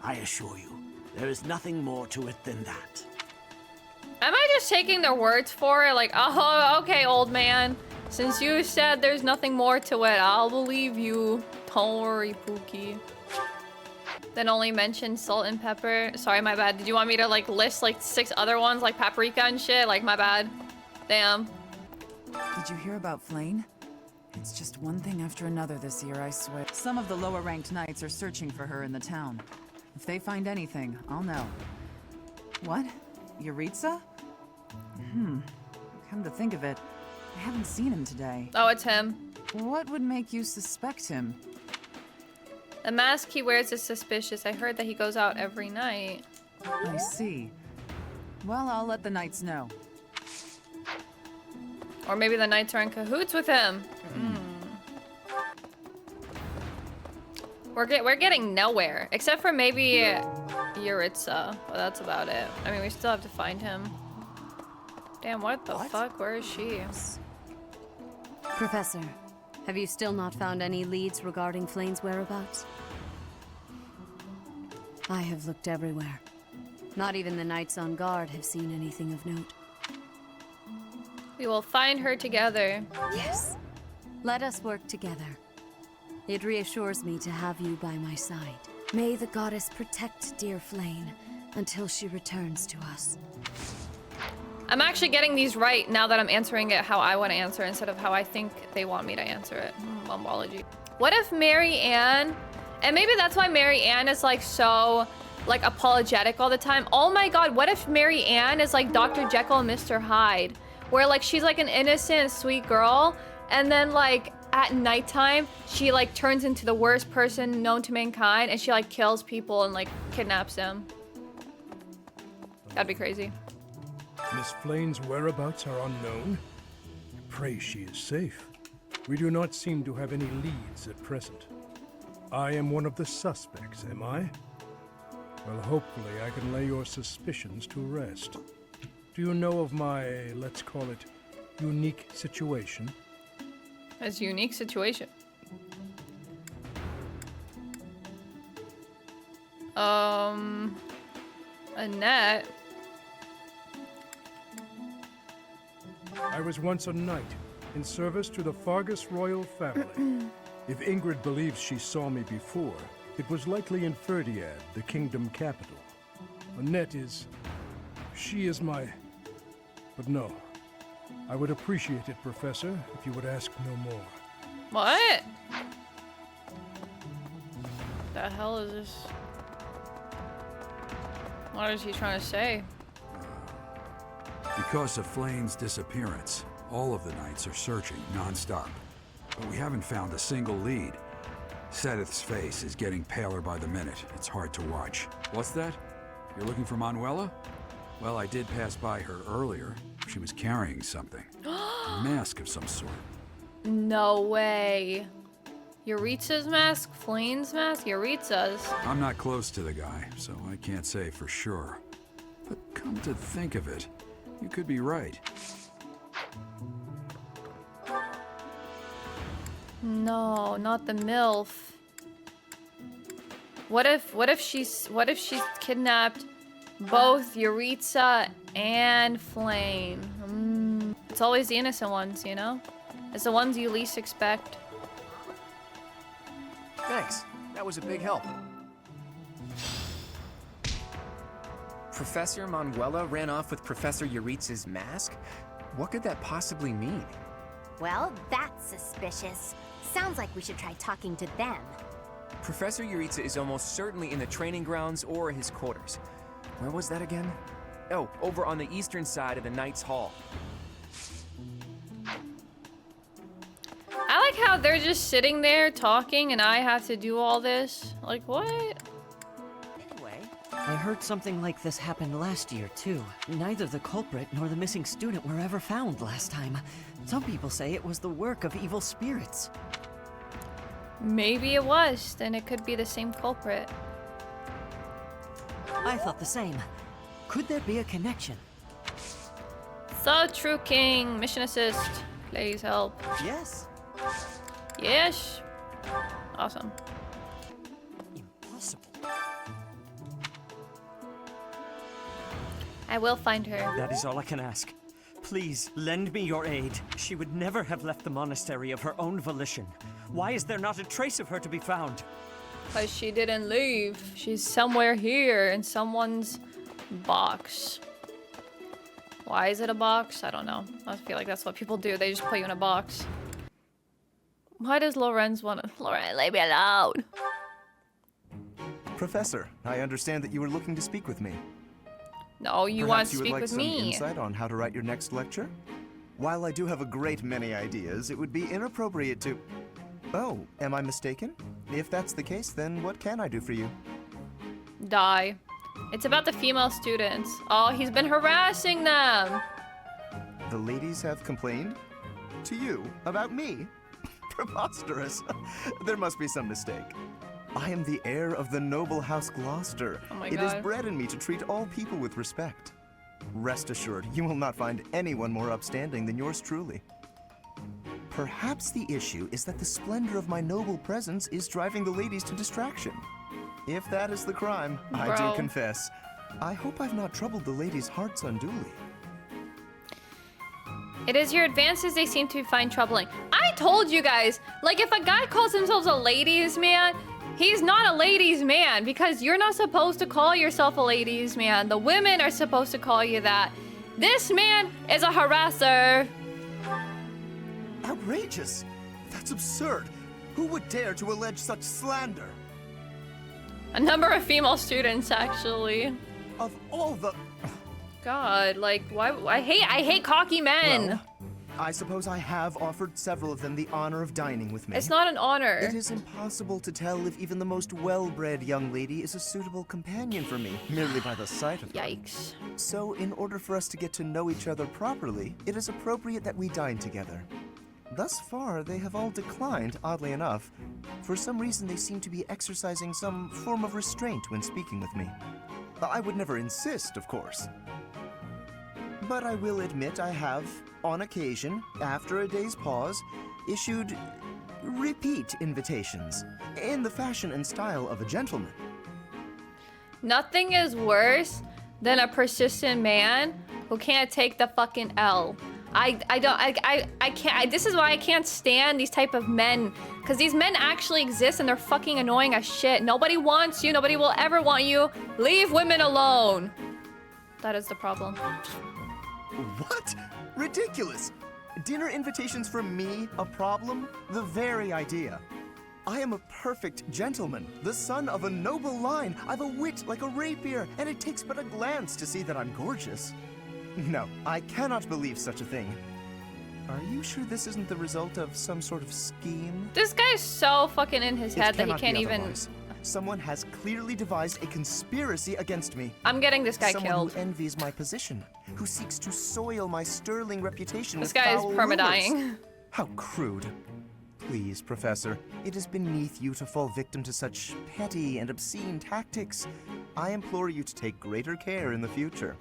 I assure you, there is nothing more to it than that. Am I just taking their words for it? Like, oh, okay, old man. Since you said there's nothing more to it, I'll believe you. Don't worry, Pookie. Then only mention salt and pepper. Sorry, my bad. Did you want me to like list like 6 other ones like paprika and shit? Like, my bad. Damn. Did you hear about Flayn? It's just one thing after another this year, I swear. Some of the lower-ranked knights are searching for her in the town. If they find anything, I'll know. What? Yuritsa? Come to think of it, I haven't seen him today. Oh, it's him. What would make you suspect him? The mask he wears is suspicious. I heard that he goes out every night. I see. Well, I'll let the knights know. Or maybe the knights are in cahoots with him. We're getting nowhere. Except for maybe Yuritsa. But that's about it. I mean, we still have to find him. Damn, what the fuck? Where is she? Professor, have you still not found any leads regarding Flayn's whereabouts? I have looked everywhere. Not even the knights on guard have seen anything of note. We will find her together. Yes. Let us work together. It reassures me to have you by my side. May the goddess protect dear Flayn until she returns to us. I'm actually getting these right now that I'm answering it how I want to answer instead of how I think they want me to answer it. Bombology. What if Marianne, and maybe that's why Marianne is like so like apologetic all the time. Oh my god, what if Marianne is like Dr. Jekyll and Mr. Hyde? Where like she's like an innocent, sweet girl, and then like at nighttime, she like turns into the worst person known to mankind, and she like kills people and like kidnaps them. That'd be crazy. Miss Flayn's whereabouts are unknown. Pray she is safe. We do not seem to have any leads at present. I am one of the suspects, am I? Well, hopefully I can lay your suspicions to rest. Do you know of my, let's call it, unique situation? That's a unique situation. Annette. I was once a knight, in service to the Fargus royal family. If Ingrid believes she saw me before, it was likely in Ferdiad, the kingdom capital. Annette is... she is my... but no. I would appreciate it, Professor, if you would ask no more. What? The hell is this? What is he trying to say? Because of Flayn's disappearance, all of the knights are searching non-stop. But we haven't found a single lead. Sedith's face is getting paler by the minute. It's hard to watch. What's that? You're looking for Manuela? Well, I did pass by her earlier. She was carrying something. A mask of some sort. No way. Yuritsa's mask? Flayn's mask? Yuritsa's. I'm not close to the guy, so I can't say for sure. But come to think of it, you could be right. No, not the MILF. What if she's kidnapped both Yuritsa and Flayn? It's always the innocent ones, you know? It's the ones you least expect. Thanks. That was a big help. Professor Manuela ran off with Professor Yuritsa's mask? What could that possibly mean? Well, that's suspicious. Sounds like we should try talking to them. Professor Yuritsa is almost certainly in the training grounds or his quarters. Where was that again? Oh, over on the eastern side of the Knight's Hall. I like how they're just sitting there talking and I have to do all this. Like, what? Anyway, I heard something like this happened last year, too. Neither the culprit nor the missing student were ever found last time. Some people say it was the work of evil spirits. Maybe it was. Then it could be the same culprit. I thought the same. Could there be a connection? So true, King. Mission assist. Please help. Yes. Yes. Awesome. Impossible. I will find her. That is all I can ask. Please, lend me your aid. She would never have left the monastery of her own volition. Why is there not a trace of her to be found? Because she didn't leave. She's somewhere here in someone's box. Why is it a box? I don't know. I feel like that's what people do. They just put you in a box. Why does Lorenz want to... Lorenz, leave me alone. Professor, I understand that you were looking to speak with me. No, you want to Perhaps speak with you would like some me. insight on how to write your next lecture? While I do have a great many ideas, it would be inappropriate to... Oh, am I mistaken? If that's the case, then what can I do for you? Die. It's about the female students. Oh, he's been harassing them. The ladies have complained? To you? About me? Preposterous. There must be some mistake. I am the heir of the noble House Gloucester. Oh my It God. is bred in me to treat all people with respect. Rest assured, you will not find anyone more upstanding than yours truly. Perhaps the issue is that the splendor of my noble presence is driving the ladies to distraction. If that is the crime, I do Bro. confess. I hope I've not troubled the ladies' hearts unduly. It is your advances they seem to find troubling. I told you guys, like if a guy calls himself a ladies man, he's not a ladies man because you're not supposed to call yourself a ladies man. The women are supposed to call you that. This man is a harasser. Outrageous! That's absurd! Who would dare to allege such slander? A number of female students, actually. Of all the... God, like, why? I hate cocky men. Well, I suppose I have offered several of them the honor of dining with me. It's not an honor. It is impossible to tell if even the most well-bred young lady is a suitable companion for me, merely by the sight of her. Yikes. So, in order for us to get to know each other properly, it is appropriate that we dine together. Thus far, they have all declined, oddly enough. For some reason, they seem to be exercising some form of restraint when speaking with me. I would never insist, of course. But I will admit I have, on occasion, after a day's pause, issued repeat invitations, in the fashion and style of a gentleman. Nothing is worse than a persistent man who can't take the fucking L. I can't, this is why I can't stand these type of men. Because these men actually exist and they're fucking annoying as shit. Nobody wants you, nobody will ever want you. Leave women alone. That is the problem. What? Ridiculous! Dinner invitations from me, a problem? The very idea. I am a perfect gentleman, the son of a noble line. I've a wit like a rapier, and it takes but a glance to see that I'm gorgeous. No, I cannot believe such a thing. Are you sure this isn't the result of some sort of scheme? This guy's so fucking in his head that he can't even... Otherwise. Someone has clearly devised a conspiracy against me. I'm getting this guy Someone killed. Who envies my position, who seeks to soil my sterling reputation This with guy is foul permadying. rumors. How crude. Please, Professor, it is beneath you to fall victim to such petty and obscene tactics. I implore you to take greater care in the future.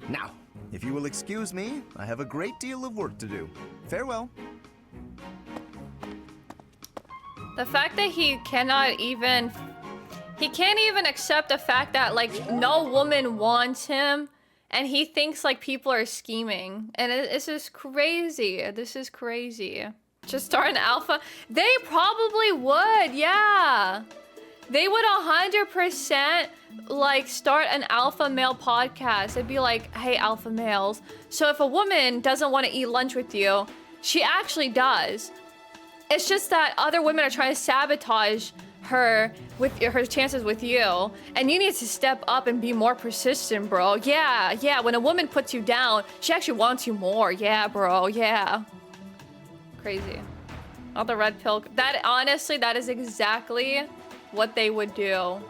Now, if you will excuse me, I have a great deal of work to do. Farewell. The fact that he can't even accept the fact that like no woman wants him and he thinks like people are scheming. And this is crazy. This is crazy. Just start an alpha. They probably would, yeah. They would 100% like start an alpha male podcast. It'd be like, hey, alpha males. So if a woman doesn't want to eat lunch with you, she actually does. It's just that other women are trying to sabotage her with her chances with you. And you need to step up and be more persistent, bro. Yeah. When a woman puts you down, she actually wants you more. Yeah, bro. Yeah. Crazy. Oh, the red pill. That, honestly, that is exactly what they would do.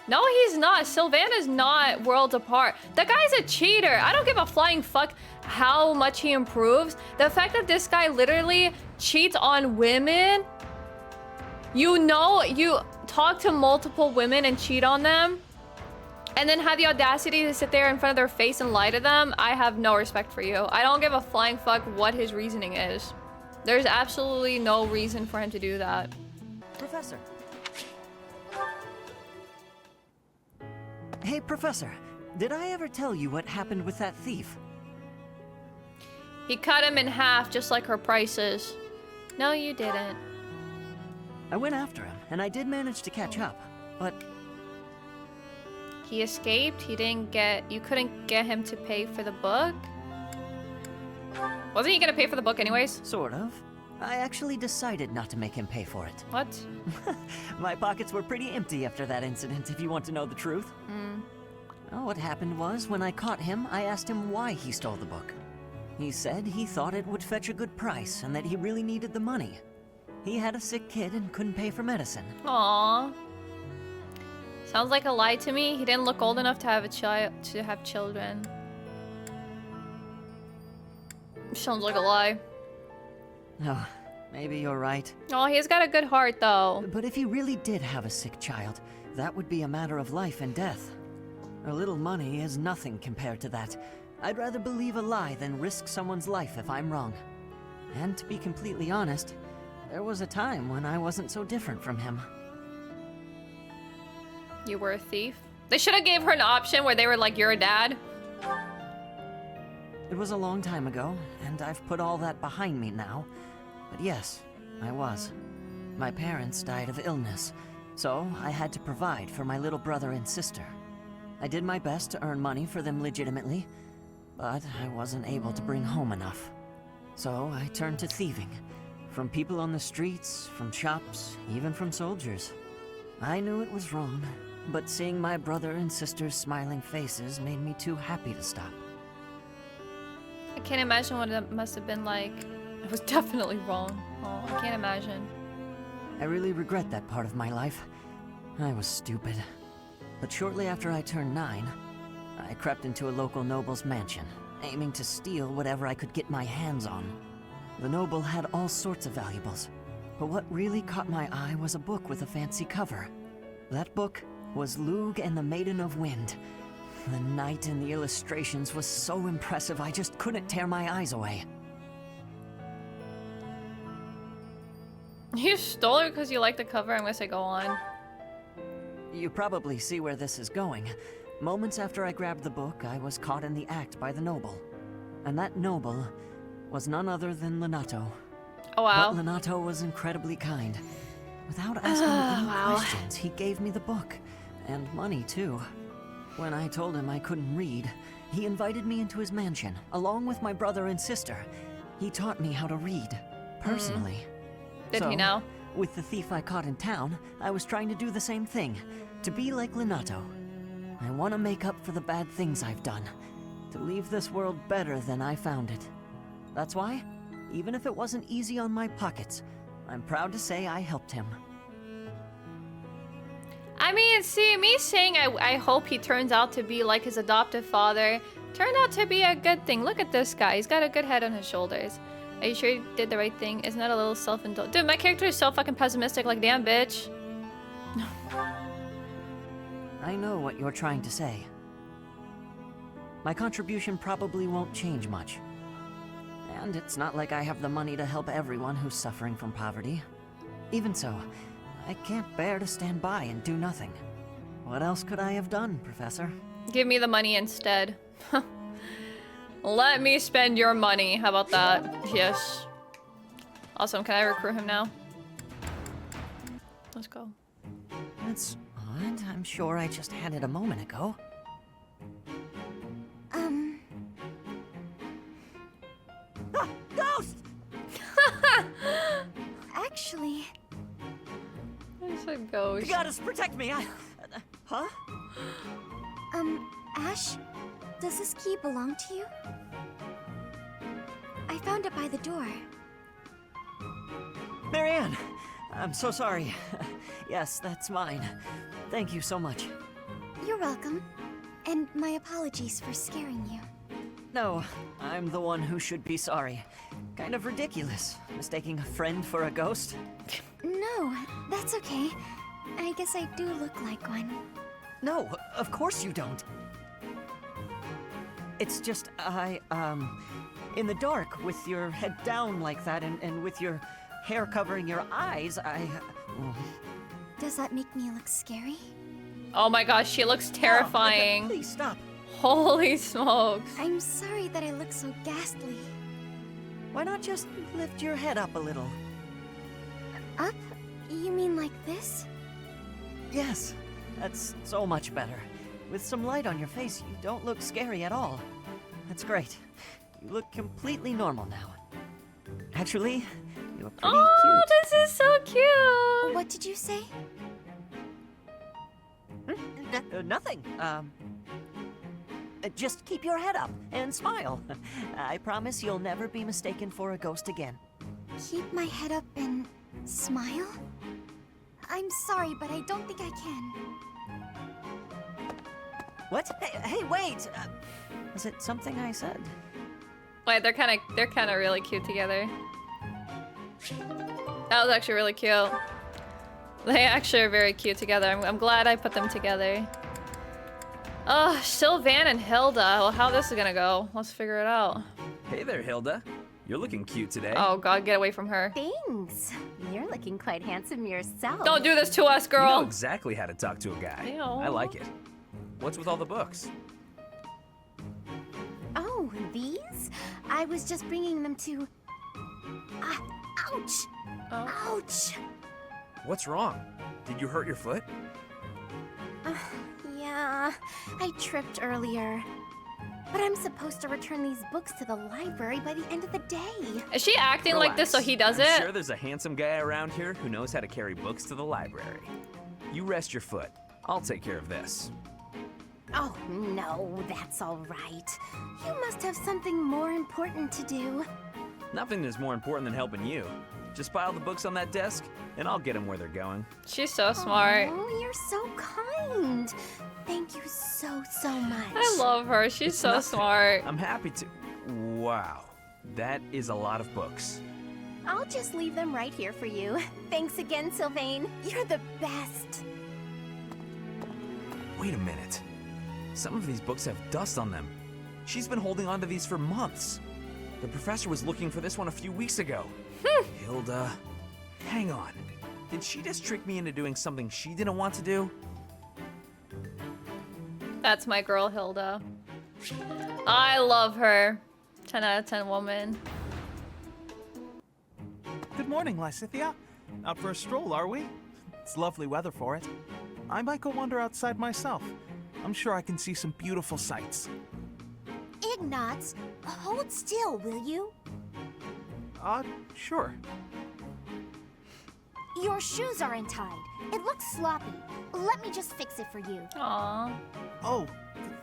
No, he's not. Sylvain is not worlds apart. That guy's a cheater. I don't give a flying fuck how much he improves. The fact that this guy literally cheats on women. You know, you talk to multiple women and cheat on them, and then have the audacity to sit there in front of their face and lie to them. I have no respect for you. I don't give a flying fuck what his reasoning is. There's absolutely no reason for him to do that. Professor. Hey, Professor. Did I ever tell you what happened with that thief? He cut him in half just like her prices. No, you didn't. I went after him, and I did manage to catch up, but... He escaped? He didn't get... You couldn't get him to pay for the book? Wasn't he gonna pay for the book anyways? Sort of. I actually decided not to make him pay for it. What? My pockets were pretty empty after that incident, if you want to know the truth. Well, what happened was, when I caught him, I asked him why he stole the book. He said he thought it would fetch a good price, and that he really needed the money. He had a sick kid and couldn't pay for medicine. Aww. Sounds like a lie to me. He didn't look old enough to have a child, to have children. Sounds like a lie. Oh, maybe you're right. Oh, he's got a good heart, though. But if he really did have a sick child, that would be a matter of life and death. A little money is nothing compared to that. I'd rather believe a lie than risk someone's life if I'm wrong. And to be completely honest, there was a time when I wasn't so different from him. You were a thief? They should have gave her an option where they were like, you're a dad. It was a long time ago, and I've put all that behind me now. But yes, I was. My parents died of illness, so I had to provide for my little brother and sister. I did my best to earn money for them legitimately, but I wasn't able to bring home enough. So I turned to thieving. From people on the streets, from shops, even from soldiers. I knew it was wrong, but seeing my brother and sister's smiling faces made me too happy to stop. I can't imagine what it must have been like. It was definitely wrong. Oh, I can't imagine. I really regret that part of my life. I was stupid. But shortly after I turned 9, I crept into a local noble's mansion, aiming to steal whatever I could get my hands on. The noble had all sorts of valuables, but what really caught my eye was a book with a fancy cover. That book was Lugh and the Maiden of Wind. The knight in the illustrations was so impressive I just couldn't tear my eyes away. You stole it because you like the cover? I'm gonna say go on. You probably see where this is going. Moments after I grabbed the book, I was caught in the act by the noble. And that noble was none other than Lenato. Oh wow. But Lenato was incredibly kind. Without asking any questions, he gave me the book. And money too. When I told him I couldn't read, he invited me into his mansion, along with my brother and sister. He taught me how to read, personally. Did he know? With the thief I caught in town, I was trying to do the same thing. To be like Lenato. I want to make up for the bad things I've done. To leave this world better than I found it. That's why, even if it wasn't easy on my pockets, I'm proud to say I helped him. I mean, see, me saying I hope he turns out to be like his adoptive father turned out to be a good thing. Look at this guy. He's got a good head on his shoulders. Are you sure you did the right thing? Isn't that a little self-indulgent? Dude, my character is so fucking pessimistic, like, damn, bitch. I know what you're trying to say. My contribution probably won't change much. And it's not like I have the money to help everyone who's suffering from poverty. Even so, I can't bear to stand by and do nothing. What else could I have done, Professor? Give me the money instead. Let me spend your money. How about that? Yes. Awesome. Can I recruit him now? Let's go. That's odd. I'm sure I just had it a moment ago. Ah, ghost! Actually... It's a ghost. You gotta protect me, huh? Ashe? Does this key belong to you? I found it by the door. Marianne! I'm so sorry. Yes, that's mine. Thank you so much. You're welcome. And my apologies for scaring you. No, I'm the one who should be sorry. Kind of ridiculous, mistaking a friend for a ghost. No, that's okay. I guess I do look like one. No, of course you don't. It's just, in the dark, with your head down like that, and with your hair covering your eyes, Does that make me look scary? Oh my gosh, she looks terrifying. Please stop. Holy smokes. I'm sorry that I look so ghastly. Why not just lift your head up a little? Up? You mean like this? Yes, that's so much better. With some light on your face, you don't look scary at all. That's great. You look completely normal now. Actually, you're pretty cute. This is so cute. What did you say? Nothing. Just keep your head up and smile. I promise you'll never be mistaken for a ghost again. Keep my head up and smile? I'm sorry, but I don't think I can. What? Hey, wait! Was it something I said? Wait, they're kind of really cute together. That was actually really cute. They actually are very cute together. I'm glad I put them together. Oh, Sylvain and Hilda. Well, how this is gonna go? Let's figure it out. Hey there, Hilda. You're looking cute today. Oh God, get away from her. Thanks. You're looking quite handsome yourself. Don't do this to us, girl. You know exactly how to talk to a guy. Ew. I like it. What's with all the books? Oh, these? I was just bringing them to... ouch! Oh. Ouch! What's wrong? Did you hurt your foot? Yeah, I tripped earlier. But I'm supposed to return these books to the library by the end of the day. Is she acting like this so he does it? I'm sure there's a handsome guy around here who knows how to carry books to the library. You rest your foot. I'll take care of this. Oh, no, that's all right. You must have something more important to do. Nothing is more important than helping you. Just pile the books on that desk, and I'll get them where they're going. She's so smart. Oh, you're so kind. Thank you so much. I love her. She's so smart. I'm happy to. Wow. That is a lot of books. I'll just leave them right here for you. Thanks again, Sylvain. You're the best. Wait a minute. Some of these books have dust on them. She's been holding on to these for months. The professor was looking for this one a few weeks ago. Hilda, hang on. Did she just trick me into doing something she didn't want to do? That's my girl, Hilda. I love her. 10 out of 10 woman. Good morning, Lysithea. Out for a stroll, are we? It's lovely weather for it. I might go wander outside myself. I'm sure I can see some beautiful sights. Ignatz, hold still, will you? Sure. Your shoes are untied. It looks sloppy. Let me just fix it for you. Aww. Oh,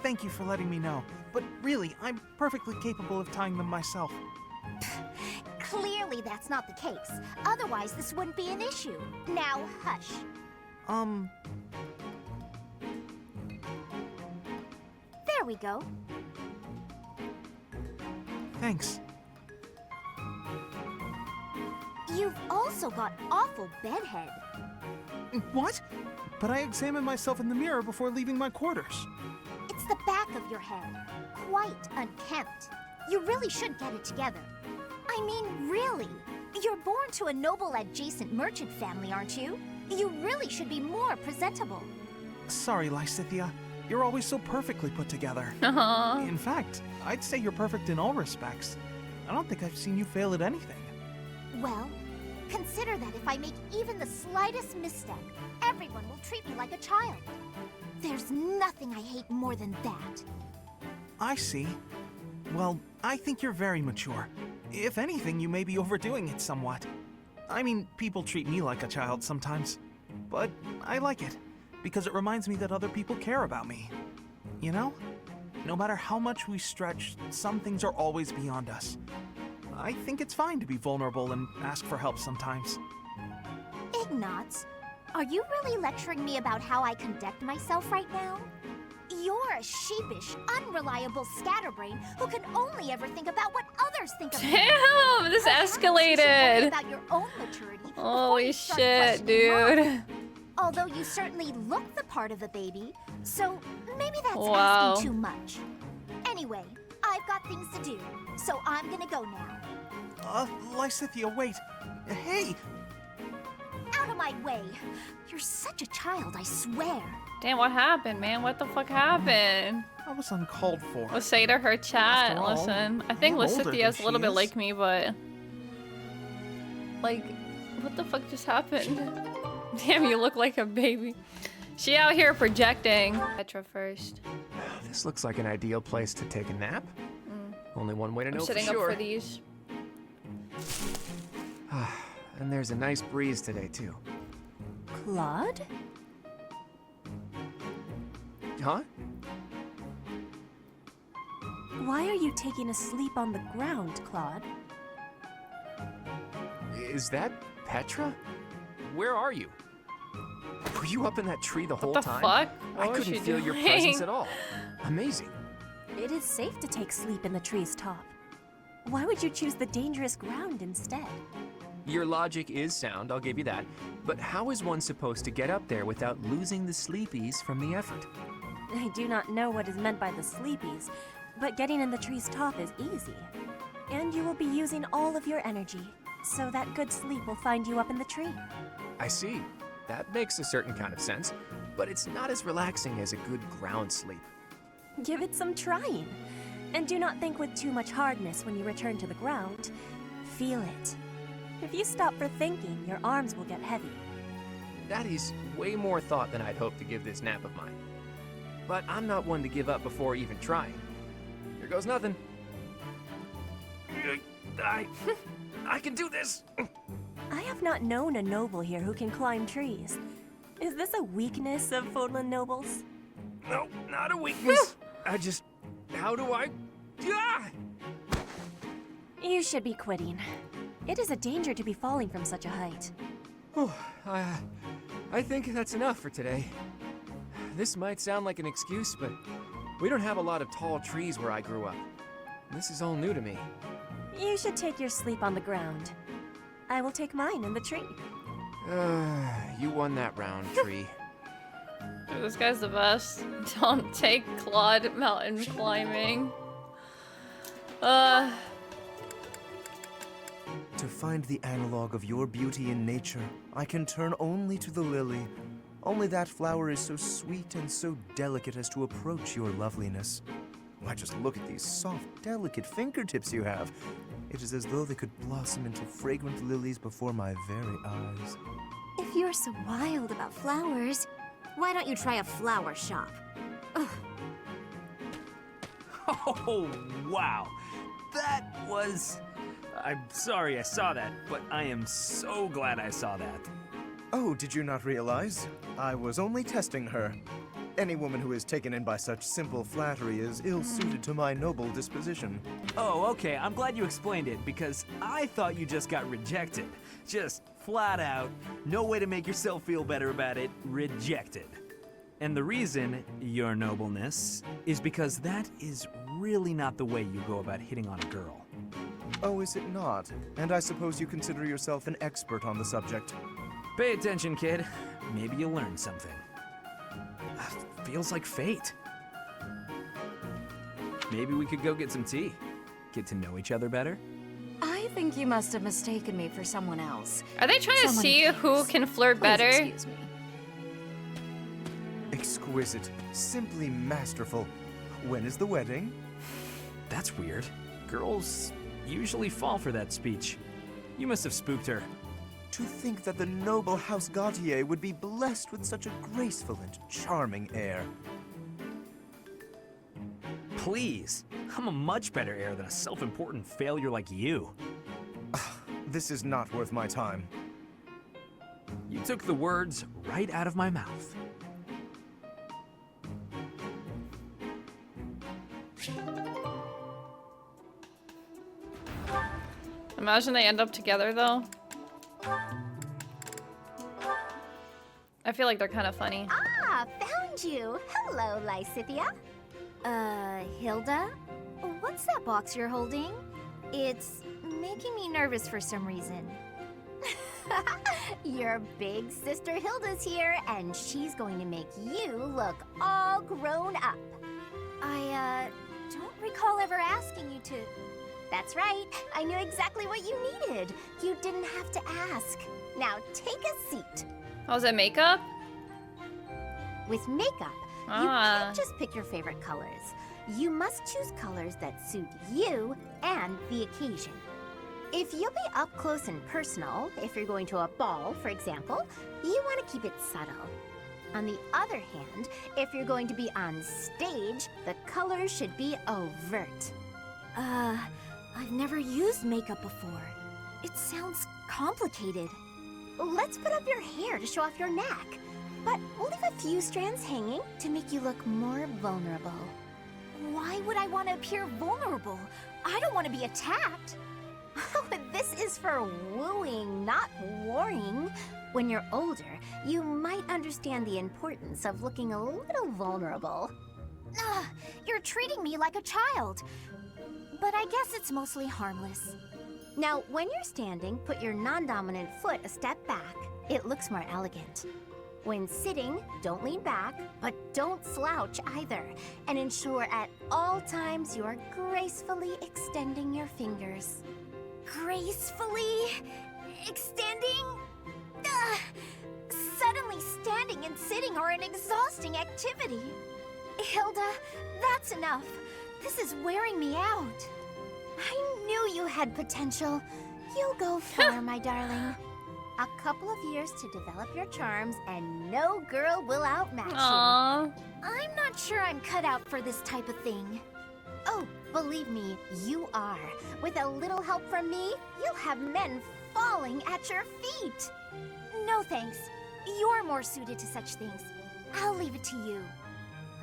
thank you for letting me know. But really, I'm perfectly capable of tying them myself. Clearly that's not the case. Otherwise, this wouldn't be an issue. Now, hush. There we go. Thanks. You've also got awful bedhead. What? But I examined myself in the mirror before leaving my quarters. It's the back of your head. Quite unkempt. You really should get it together. I mean, really. You're born to a noble adjacent merchant family, aren't you? You really should be more presentable. Sorry, Lysithea. You're always so perfectly put together. In fact, I'd say you're perfect in all respects. I don't think I've seen you fail at anything. Well, consider that if I make even the slightest misstep, everyone will treat me like a child. There's nothing I hate more than that. I see. Well, I think you're very mature. If anything, you may be overdoing it somewhat. I mean, people treat me like a child sometimes. But I like it, because it reminds me that other people care about me. You know? No matter how much we stretch, some things are always beyond us. I think it's fine to be vulnerable and ask for help sometimes. Ignatz, are you really lecturing me about how I conduct myself right now? You're a sheepish, unreliable scatterbrain who can only ever think about what others think of you. Damn, this escalated. About your own maturity. Holy shit, dude. Although you certainly look the part of a baby, so maybe that's Wow. asking too much. Anyway, I've got things to do, so I'm gonna go now. Lysithea, wait. Hey! Out of my way. You're such a child, I swear. Damn, what happened, man? What the fuck happened? I was uncalled for. Let's say to her chat. After all, Listen, I think I'm older Lysithea's than a little she bit is. like me, but like, what the fuck just happened? Damn, you look like a baby. She out here projecting. Petra first. This looks like an ideal place to take a nap. Only one way to know I'm for sitting sure. up for these. And there's a nice breeze today, too. Claude? Huh? Why are you taking a sleep on the ground, Claude? Is that Petra? Where are you? Were you up in that tree the whole the time? fuck? I What was couldn't she feel your doing? presence at all. Amazing. It is safe to take sleep in the tree's top. Why would you choose the dangerous ground instead? Your logic is sound, I'll give you that. But how is one supposed to get up there without losing the sleepies from the effort? I do not know what is meant by the sleepies, but getting in the tree's top is easy. And you will be using all of your energy, so that good sleep will find you up in the tree. I see. That makes a certain kind of sense, but it's not as relaxing as a good ground sleep. Give it some trying. And do not think with too much hardness when you return to the ground. Feel it. If you stop for thinking, your arms will get heavy. That is way more thought than I'd hoped to give this nap of mine. But I'm not one to give up before even trying. Here goes nothing. I can do this. I have not known a noble here who can climb trees. Is this a weakness of Fodlan nobles? No, not a weakness. How do I? Ah! You should be quitting. It is a danger to be falling from such a height. I think that's enough for today. This might sound like an excuse, but we don't have a lot of tall trees where I grew up. This is all new to me. You should take your sleep on the ground. I will take mine in the tree. You won that round, tree. Dude, this guy's the best. Don't take Claude mountain climbing. To find the analog of your beauty in nature, I can turn only to the lily. Only that flower is so sweet and so delicate as to approach your loveliness. Why, just look at these soft, delicate fingertips you have. It is as though they could blossom into fragrant lilies before my very eyes. If you're so wild about flowers, why don't you try a flower shop? Ugh. Oh, wow. That was... I'm sorry I saw that, but I am so glad I saw that. Oh, did you not realize? I was only testing her. Any woman who is taken in by such simple flattery is ill-suited to my noble disposition. Oh, okay, I'm glad you explained it, because I thought you just got rejected. Just flat out, no way to make yourself feel better about it, rejected. And the reason, your nobleness, is because that is really not the way you go about hitting on a girl. Oh, is it not? And I suppose you consider yourself an expert on the subject. Pay attention, kid. Maybe you'll learn something. Feels like fate. Maybe we could go get some tea. Get to know each other better. I think you must have mistaken me for someone else. Are they trying to see who can flirt better? Excuse me. Exquisite. Simply masterful. When is the wedding? That's weird. Girls usually fall for that speech. You must have spooked her. To think that the noble House Gautier would be blessed with such a graceful and charming heir. Please. I'm a much better heir than a self-important failure like you. This is not worth my time. You took the words right out of my mouth. Imagine they end up together, though. I feel like they're kind of funny. Ah, found you. Hello, Lysithea. Hilda? What's that box you're holding? It's making me nervous for some reason. Your big sister Hilda's here, and she's going to make you look all grown up. I, don't recall ever asking you to... That's right. I knew exactly what you needed. You didn't have to ask. Now take a seat. Oh, is it makeup? With makeup, you can't just pick your favorite colors. You must choose colors that suit you and the occasion. If you'll be up close and personal, if you're going to a ball, for example, you want to keep it subtle. On the other hand, if you're going to be on stage, the colors should be overt. I've never used makeup before. It sounds complicated. Let's put up your hair to show off your neck. But we'll leave a few strands hanging to make you look more vulnerable. Why would I want to appear vulnerable? I don't want to be attacked. This is for wooing, not warring. When you're older, you might understand the importance of looking a little vulnerable. You're treating me like a child. But I guess it's mostly harmless. Now, when you're standing, put your non-dominant foot a step back. It looks more elegant. When sitting, don't lean back, but don't slouch either. And ensure at all times you are gracefully extending your fingers. Gracefully extending? Suddenly standing and sitting are an exhausting activity. Hilda, that's enough. This is wearing me out. I knew you had potential. You'll go far, my darling. A couple of years to develop your charms, and no girl will outmatch you. I'm not sure I'm cut out for this type of thing. Oh, Believe me, you are. With a little help from me, you'll have men falling at your feet. No thanks. You're more suited to such things. I'll leave it to you.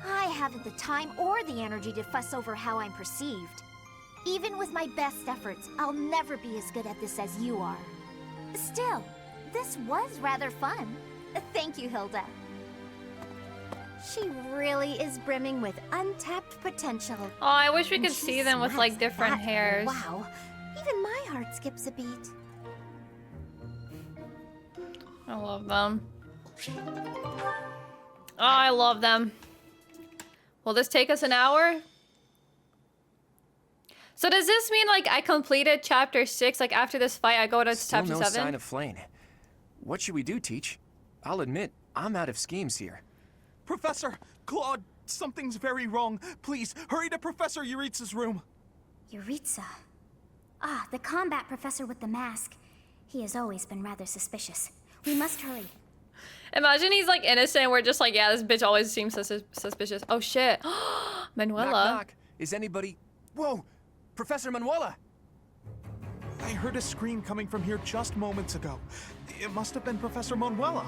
I haven't the time or the energy to fuss over how I'm perceived. Even with my best efforts, I'll never be as good at this as you are. Still, this was rather fun. Thank you, Hilda. She really is brimming with untapped potential. Oh, I wish we could see them with like different hairs. Wow, even my heart skips a beat. I love them. Oh, I love them. Will this take us an hour? So does this mean like I completed chapter 6? Like after this fight, I go to chapter 7? No sign of Flayn. What should we do, Teach? I'll admit, I'm out of schemes here. Professor! Claude! Something's very wrong. Please, hurry to Professor Yuritsa's room. Yuritsa? Ah, the combat professor with the mask. He has always been rather suspicious. We must hurry. Imagine he's like innocent. We're just like, yeah, this bitch always seems suspicious. Oh shit. Manuela. Knock, knock. Is anybody... Whoa! Professor Manuela! I heard a scream coming from here just moments ago. It must have been Professor Manuela.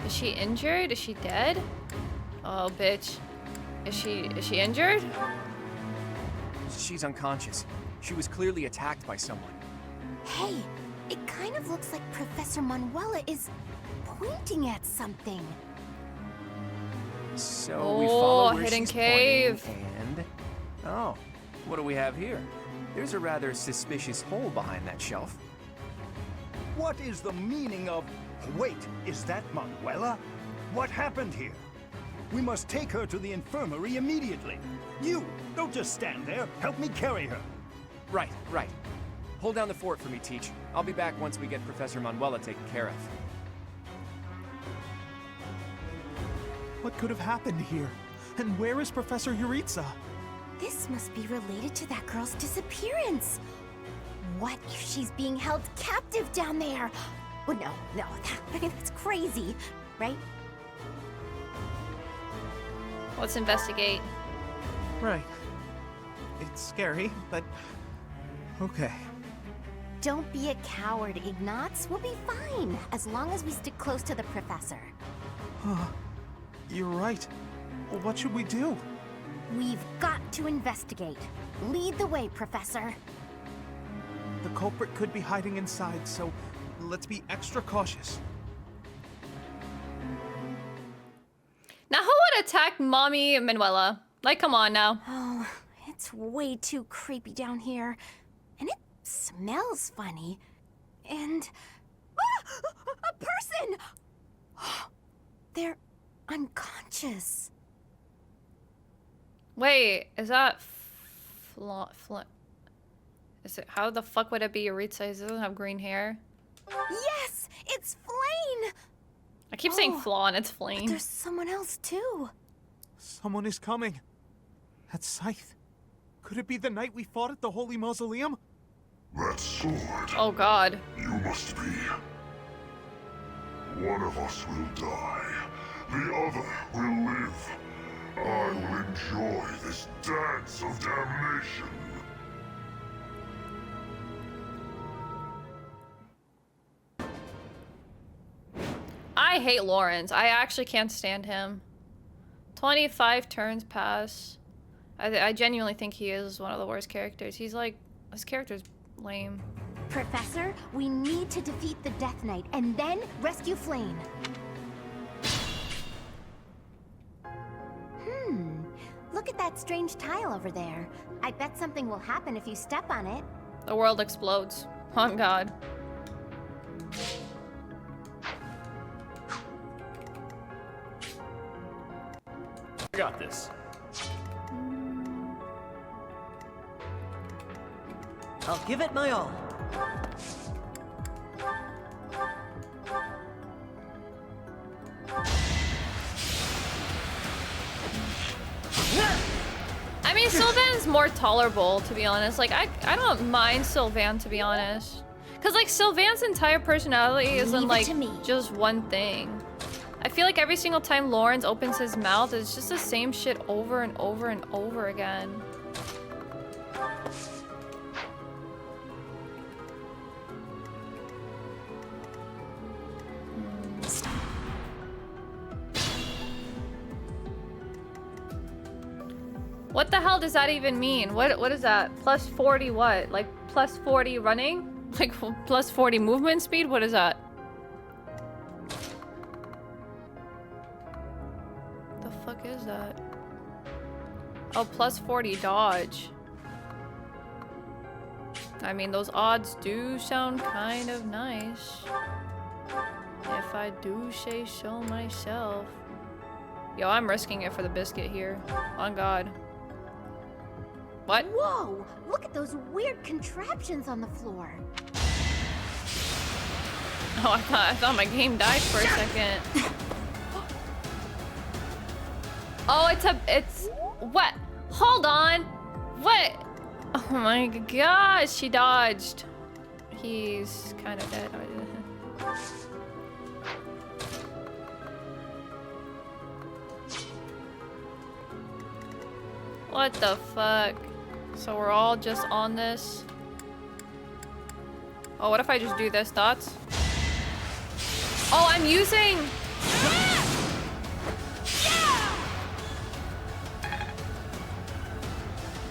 Is she injured? Is she dead? Oh, bitch. Is she injured? She's unconscious. She was clearly attacked by someone. Hey, it kind of looks like Professor Manuela is pointing at something. So we follow where hidden she's cave. pointing and... Oh, what do we have here? There's a rather suspicious hole behind that shelf. What is the meaning of... Wait, is that Manuela? What happened here? We must take her to the infirmary immediately. You, don't just stand there. Help me carry her. Right, right. Hold down the fort for me, Teach. I'll be back once we get Professor Manuela taken care of. What could have happened here? And where is Professor Yuritsa? This must be related to that girl's disappearance. What if she's being held captive down there? Oh, no, that's crazy, right? Let's investigate. Right. It's scary, but okay. Don't be a coward, Ignatz. We'll be fine, as long as we stick close to the professor. You're right. What should we do? We've got to investigate. Lead the way, Professor. The culprit could be hiding inside, so let's be extra cautious. Now, who would attack Mommy Manuela? Like, come on now. Oh, it's way too creepy down here. And it smells funny. And... a person! They're unconscious. Wait, is that Is it? How the fuck would it be Yuritsa? He doesn't have green hair. Yes, it's Flayn. I keep saying Flaw and it's Flayn. But there's someone else too. Someone is coming. That scythe. Could it be the night we fought at the Holy Mausoleum? That sword. Oh God. You must be. One of us will die. The other will live. I will enjoy this dance of damnation. I hate Lorenz. I actually can't stand him. 25 turns pass. I genuinely think he is one of the worst characters. He's like, his character's lame. Professor, we need to defeat the Death Knight and then rescue Flayn. Look at that strange tile over there. I bet something will happen if you step on it. The world explodes. Oh God. I got this. I'll give it my all. I mean, Sylvain's more tolerable, to be honest. Like, I don't mind Sylvain, to be honest. Because, like, Sylvain's entire personality isn't, like, just one thing. I feel like every single time Lorenz opens his mouth, it's just the same shit over and over and over again. What the hell does that even mean? What is that? Plus 40 what? Like plus 40 running? Like plus 40 movement speed? What is that? The fuck is that? Oh, plus 40 dodge. I mean, those odds do sound kind of nice. If I do say so myself. Yo, I'm risking it for the biscuit here. On God. What? Whoa! Look at those weird contraptions on the floor. Oh, I thought my game died for a second. Oh, it's what? Hold on. What? Oh my gosh, she dodged. He's kind of dead. What the fuck? So we're all just on this? Oh, what if I just do this, dots? Oh, I'm using...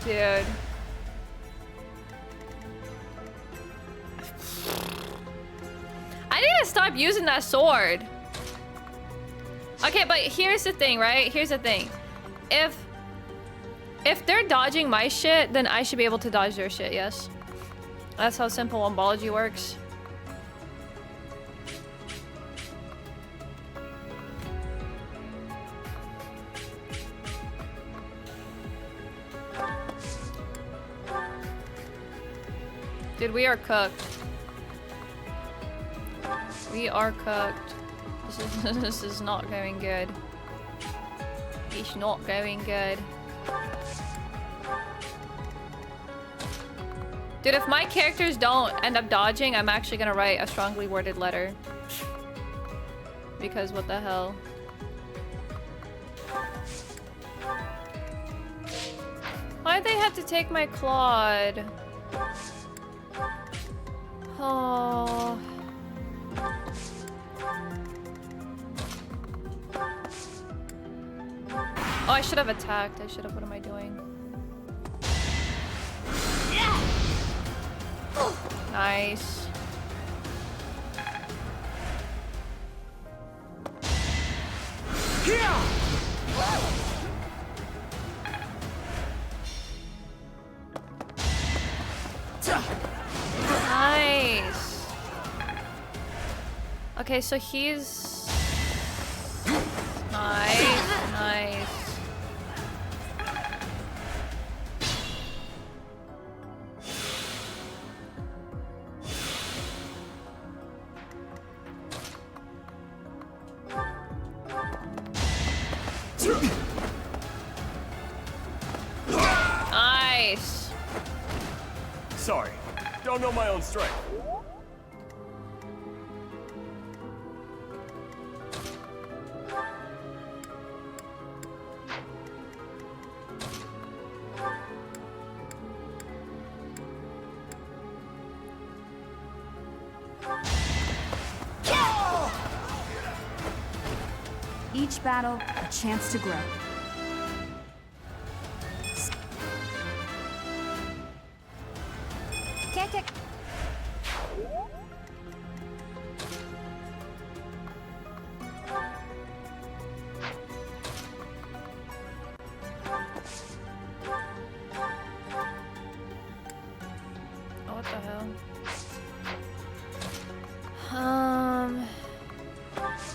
Dude. I need to stop using that sword. Okay, but here's the thing, right? Here's the thing. If they're dodging my shit, then I should be able to dodge their shit, yes? That's how simple ombology works. Dude, we are cooked. We are cooked. This is not going good. It's not going good. Dude, if my characters don't end up dodging, I'm actually gonna write a strongly worded letter. Because what the hell? Why'd they have to take my Claude? Oh. Oh, I should have attacked. I should have. What am I doing? Nice. Nice. Okay, so he's nice, nice. Nice. Sorry, don't know my own strength. Each battle, a chance to grow. Can't take... Oh, what the hell?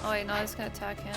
Oh wait, no, I was gonna attack him.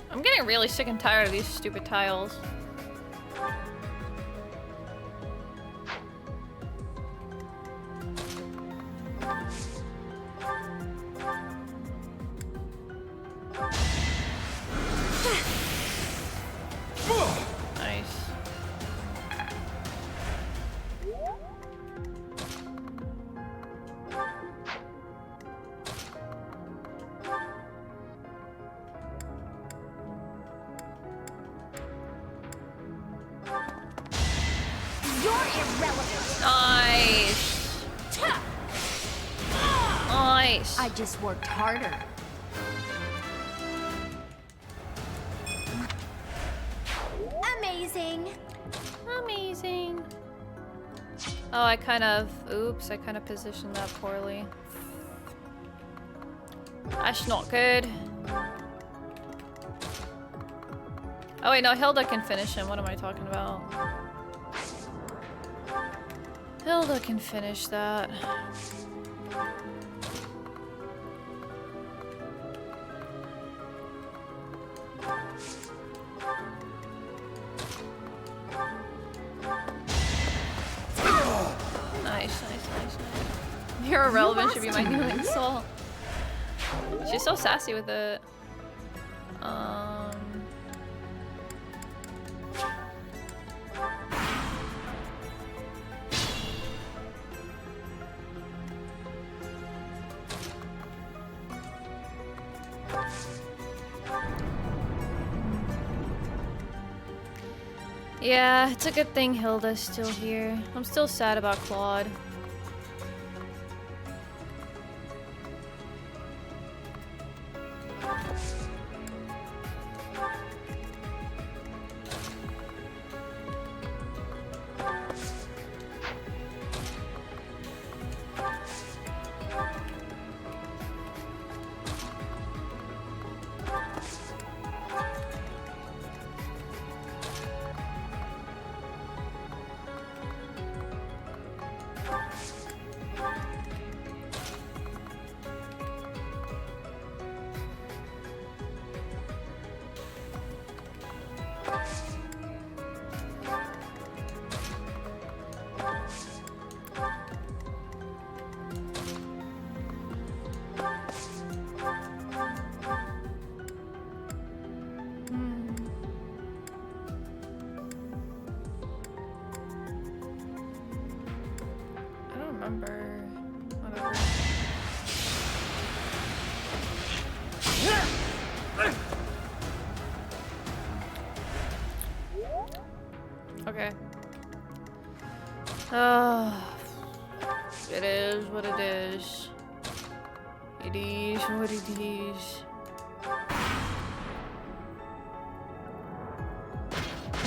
I'm getting really sick and tired of these stupid tiles. Nice. You're irrelevant. Nice. Nice. I just worked harder. Amazing. Amazing. Oh, I kind of positioned that poorly. That's not good. Oh wait, no, Hilda can finish him. What am I talking about? Hilda can finish that. Nice. You're irrelevant should be my new insult. She's so sassy with it. Yeah, it's a good thing Hilda's still here. I'm still sad about Claude. Okay. It is what it is. It is what it is.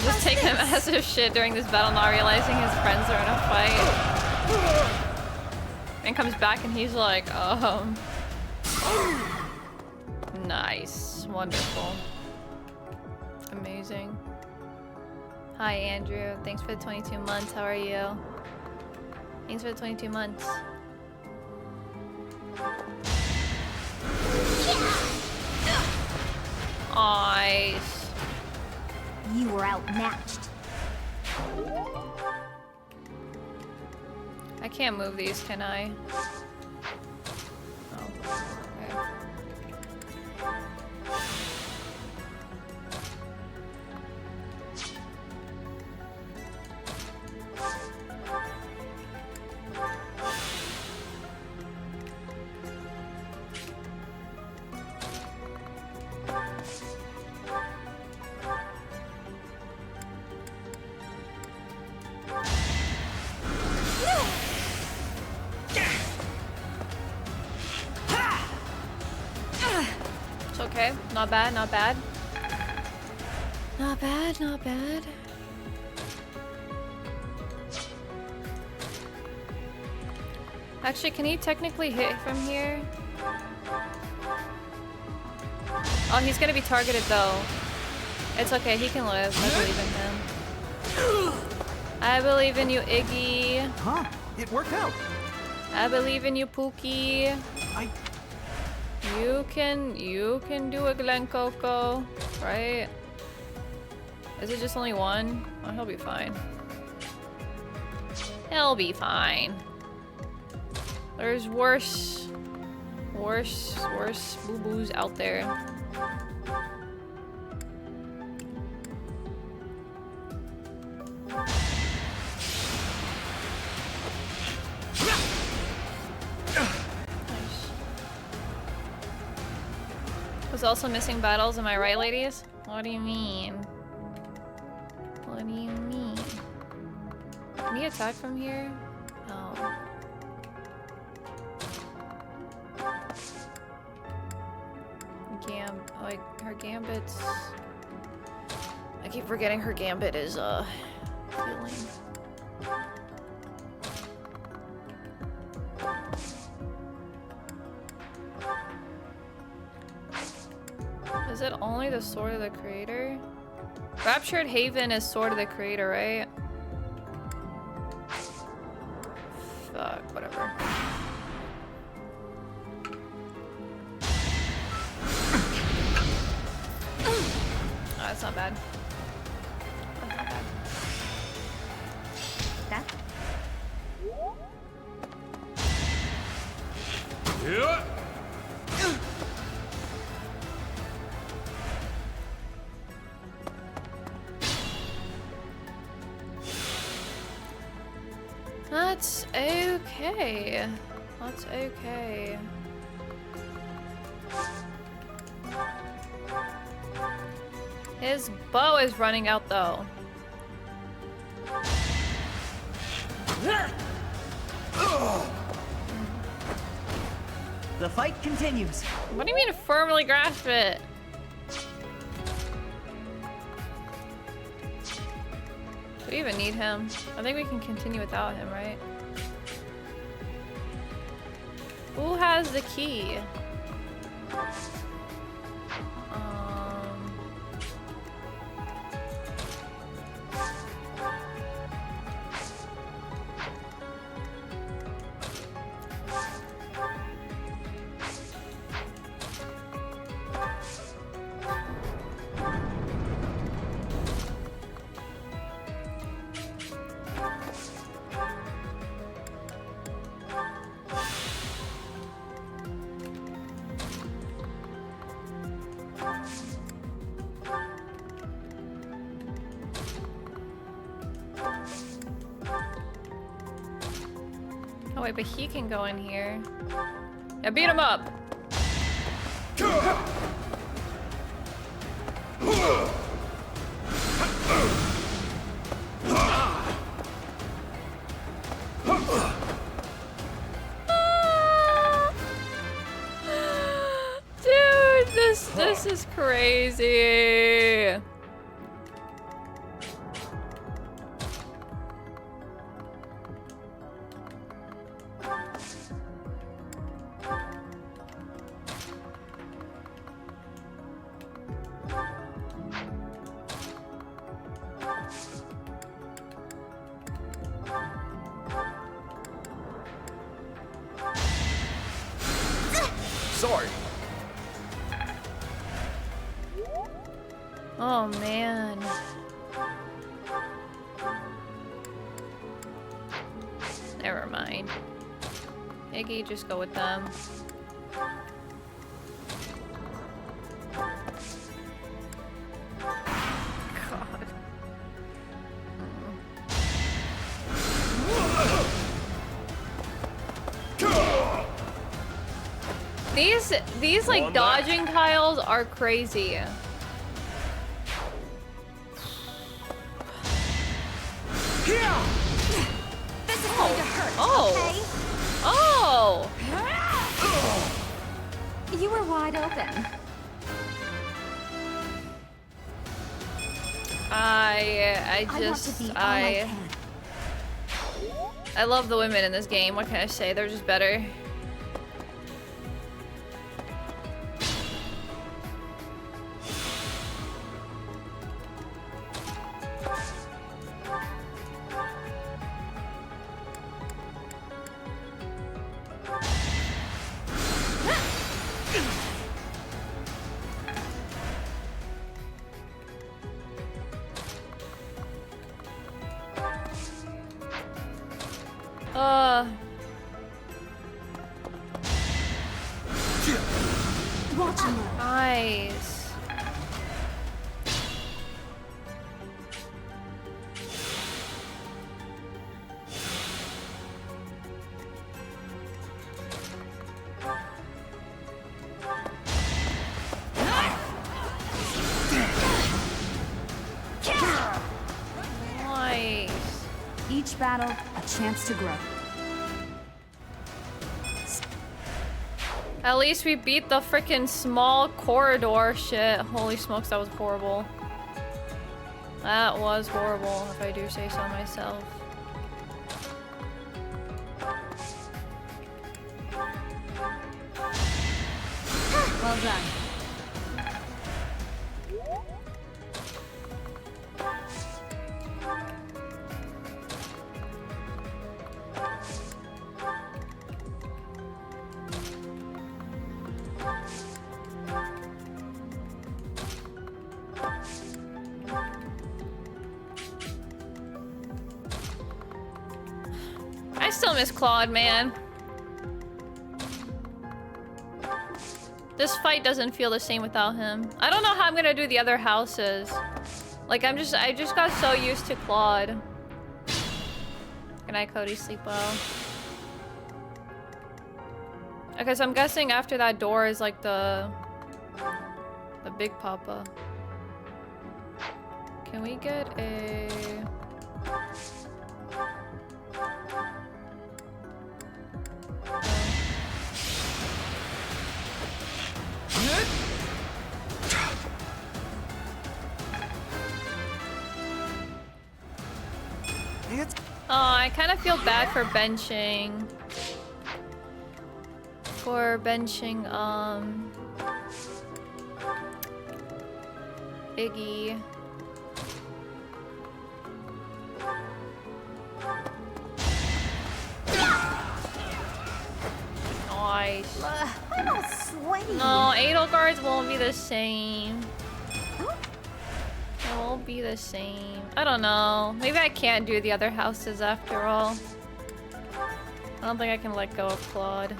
Just take him as a shit during this battle, not realizing his friends are in a fight. And comes back and he's like, nice. Wonderful. Amazing. Hi, Andrew. Thanks for the 22 months. How are you? Thanks for the 22 months. Nice. You were outmatched. I can't move these, can I? Oh, okay. It's okay. Not bad, not bad. Not bad, not bad. Actually, can he technically hit from here? Oh, he's gonna be targeted though. It's okay, he can live. I believe in him. I believe in you, Iggy. Huh? It worked out. I believe in you, Pookie. You can do a Glen Coco, right? Is it just only one? Oh, he'll be fine. He'll be fine. There's worse boo-boos out there. Was also missing battles, am I right, ladies? What do you mean? What do you mean? Can he attack from here? Oh. Like, her gambit's... I keep forgetting her gambit is, healing. Is it only the Sword of the Creator? Raptured Haven is Sword of the Creator, right? Fuck, whatever. Oh, that's not bad. That's not bad. That? Yeah. That's okay. That's okay. His bow is running out though. The fight continues. What do you mean firmly grasp it? Do we even need him? I think we can continue without him, right? Who has the key? Oh wait, but he can go in here. Yeah, beat him up! Dude, this is crazy. Sorry. Oh man. Never mind. Iggy, just go with them. God. These like dodging tiles are crazy. This is going to hurt, Oh. Oh. You were wide open. I want just to be all I I love the women in this game. What can I say? They're just better. Watch him. Nice. Nice. Each battle, a chance to grow. At least we beat the freaking small corridor shit. Holy smokes, that was horrible. That was horrible, if I do say so myself. Well done. I still miss Claude, man. This fight doesn't feel the same without him. I don't know how I'm gonna do the other houses. Like, I just got so used to Claude. Good night, Cody. Sleep well. Okay, so I'm guessing after that door is like the big papa. Can we get a... Oh, I kind of feel bad for benching. Iggy. Nice. I'm all sweaty. No, Edelgard's won't be the same. It won't be the same. I don't know. Maybe I can't do the other houses after all. I don't think I can let go of Claude.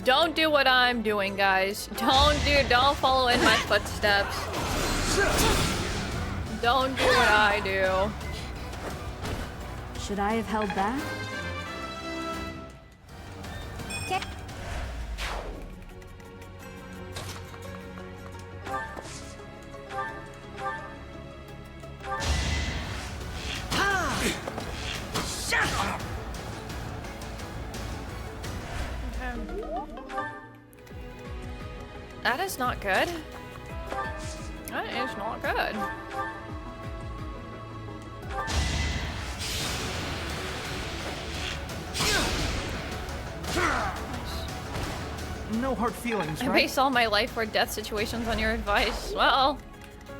Don't do what I'm doing, guys. Don't follow in my footsteps. Don't do what I do. Should I have held back? That is not good. That is not good. No hard feelings, I right? base all my life or death situations on your advice. Well,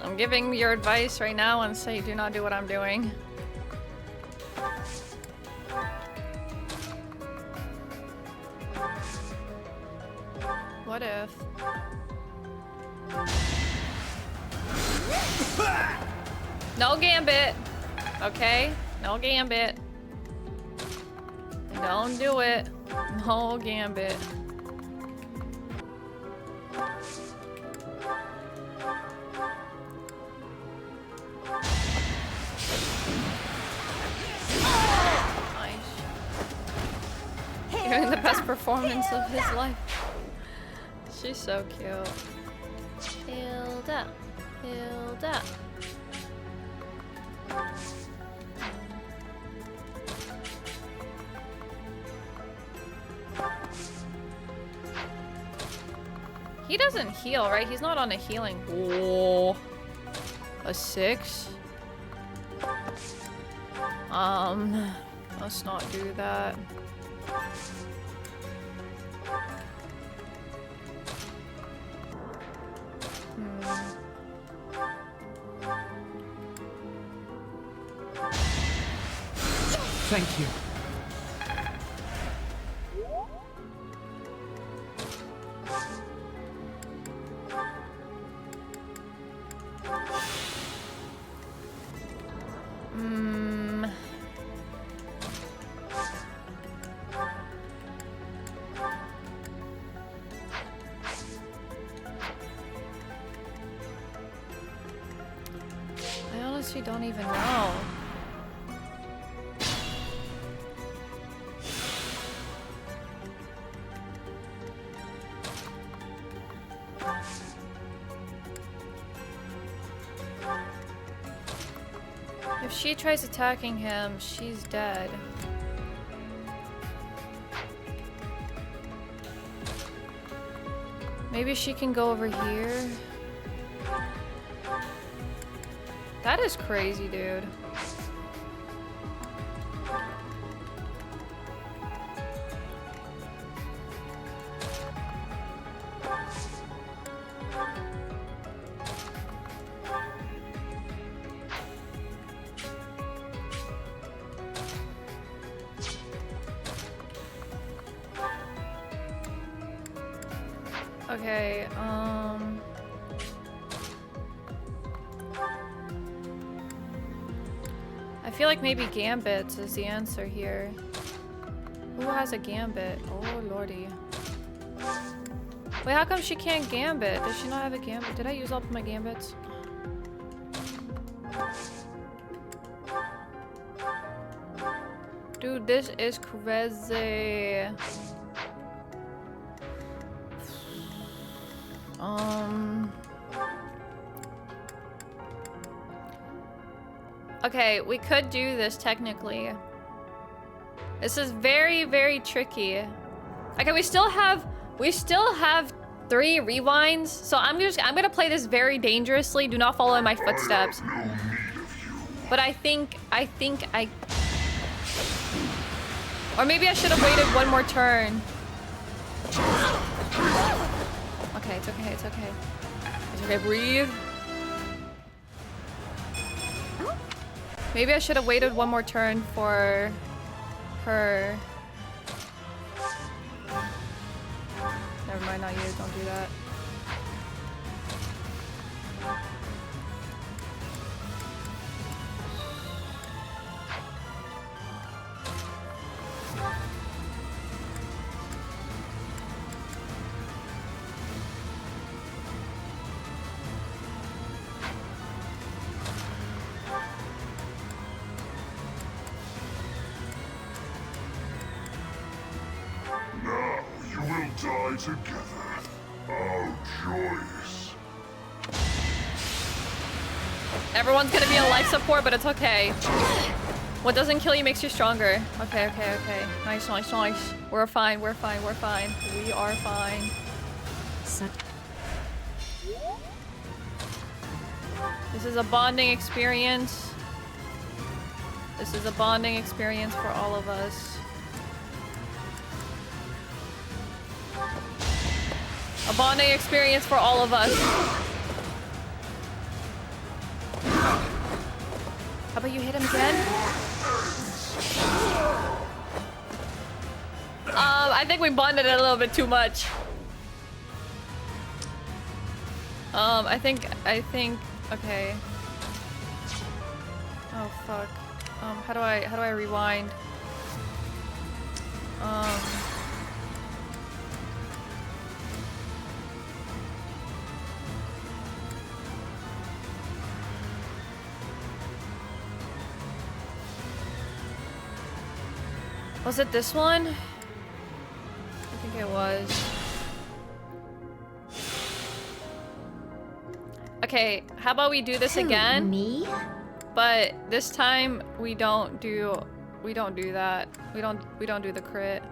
I'm giving your advice right now and say do not do what I'm doing. What if? No gambit. Okay? No gambit. Don't do it. No gambit. Giving the best performance of his life. She's so cute. Hilda. Hilda. He doesn't heal, right? He's not on a healing. Oh, a 6? Let's not do that. Thank you. honestly don't even know. If she tries attacking him, she's dead. Maybe she can go over here. That is crazy, dude. Okay, I feel like maybe Gambit is the answer here. Who has a Gambit? Oh lordy. Wait, how come she can't Gambit? Does she not have a Gambit? Did I use up my Gambits? Dude, this is crazy. Okay, we could do this technically. This is very, very tricky. Okay, we still have 3 rewinds, so I'm gonna play this very dangerously. Do not follow in my footsteps. But I think or maybe I should have waited one more turn. Okay, it's okay, it's okay. It's okay, breathe. Maybe I should have waited one more turn for her. Never mind, not you, don't do that. Die together. How joyous. Everyone's gonna be a life support, but it's okay. What doesn't kill you makes you stronger. Okay, okay, okay. Nice, nice, nice. We're fine, we're fine, we're fine. We are fine. This is a bonding experience. This is a bonding experience for all of us. A bonding experience for all of us. How about you hit him again? I think we bonded it a little bit too much. I think, okay. Oh, fuck. How do I rewind? Was it this one? I think it was. Okay, how about we do this again? Me? But this time we don't do that. We don't do the crit.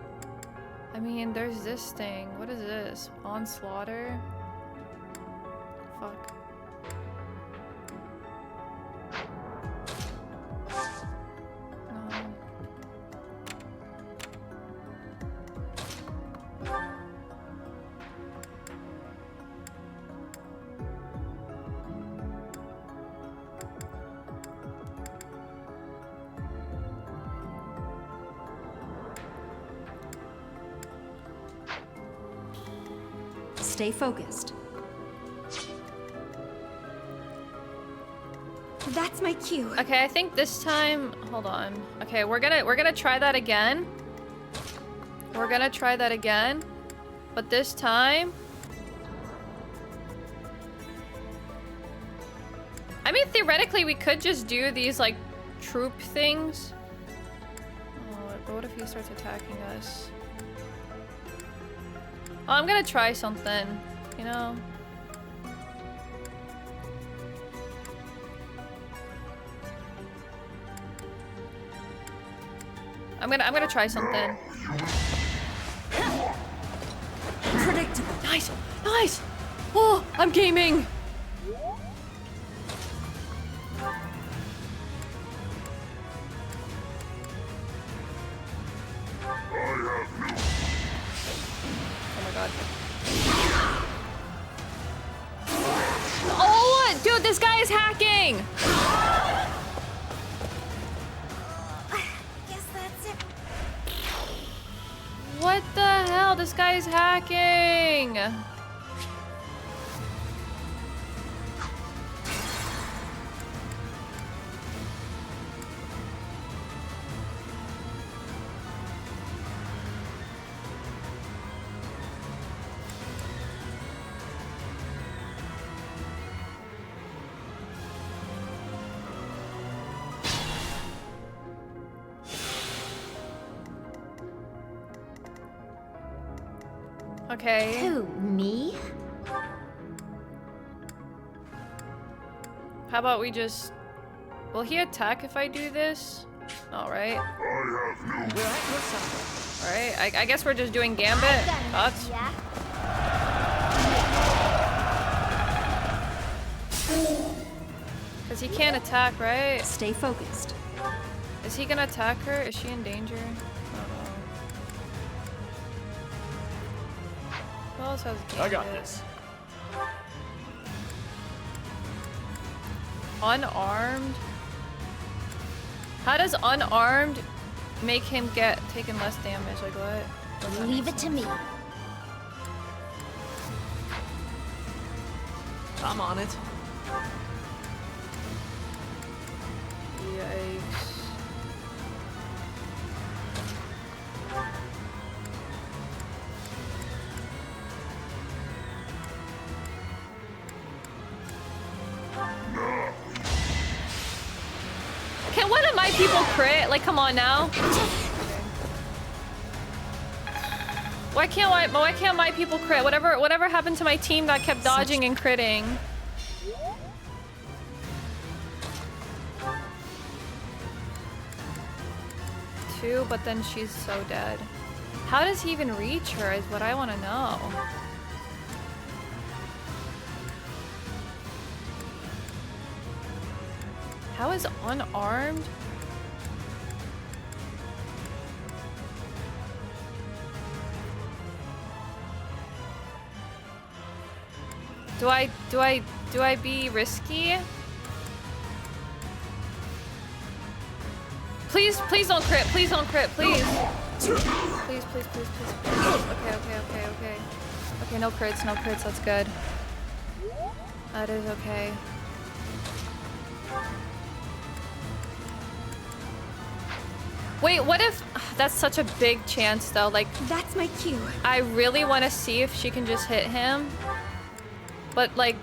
I mean, there's this thing. What is this? Onslaughter? Fuck. Stay focused. That's my cue. Okay, I think this time, hold on. Okay, we're gonna try that again. We're gonna try that again. But this time I mean, theoretically, we could just do these, like, troop things. Oh, but what if he starts attacking us? Oh, I'm gonna try something, you know? I'm gonna try something. Predictable. Nice! Nice! Oh, I'm gaming! Oh my god. Oh, dude, this guy is hacking! Guess that's it. What the hell? This guy is hacking! Okay. Who, me? How about we just... Will he attack if I do this? Alright. Alright, I guess we're just doing Gambit. Thoughts? Because he can't attack, right? Stay focused. Is he gonna attack her? Is she in danger? I don't know. Who else has Gambit? I got this. Unarmed? How does unarmed make him get taken less damage? Like what? Leave it to me. I'm on it. Yikes. Can one of my people crit? Like, come on now. Why can't my people crit? Whatever happened to my team that kept dodging and critting? Two, but then she's so dead. How does he even reach her is what I want to know. How is unarmed? Do I be risky? Please don't crit. Please don't crit. Please. Please. Okay. Okay, no crits. That's good. That is okay. Wait, what if... That's such a big chance, though. Like, that's my cue. I really want to see if she can just hit him. But, like,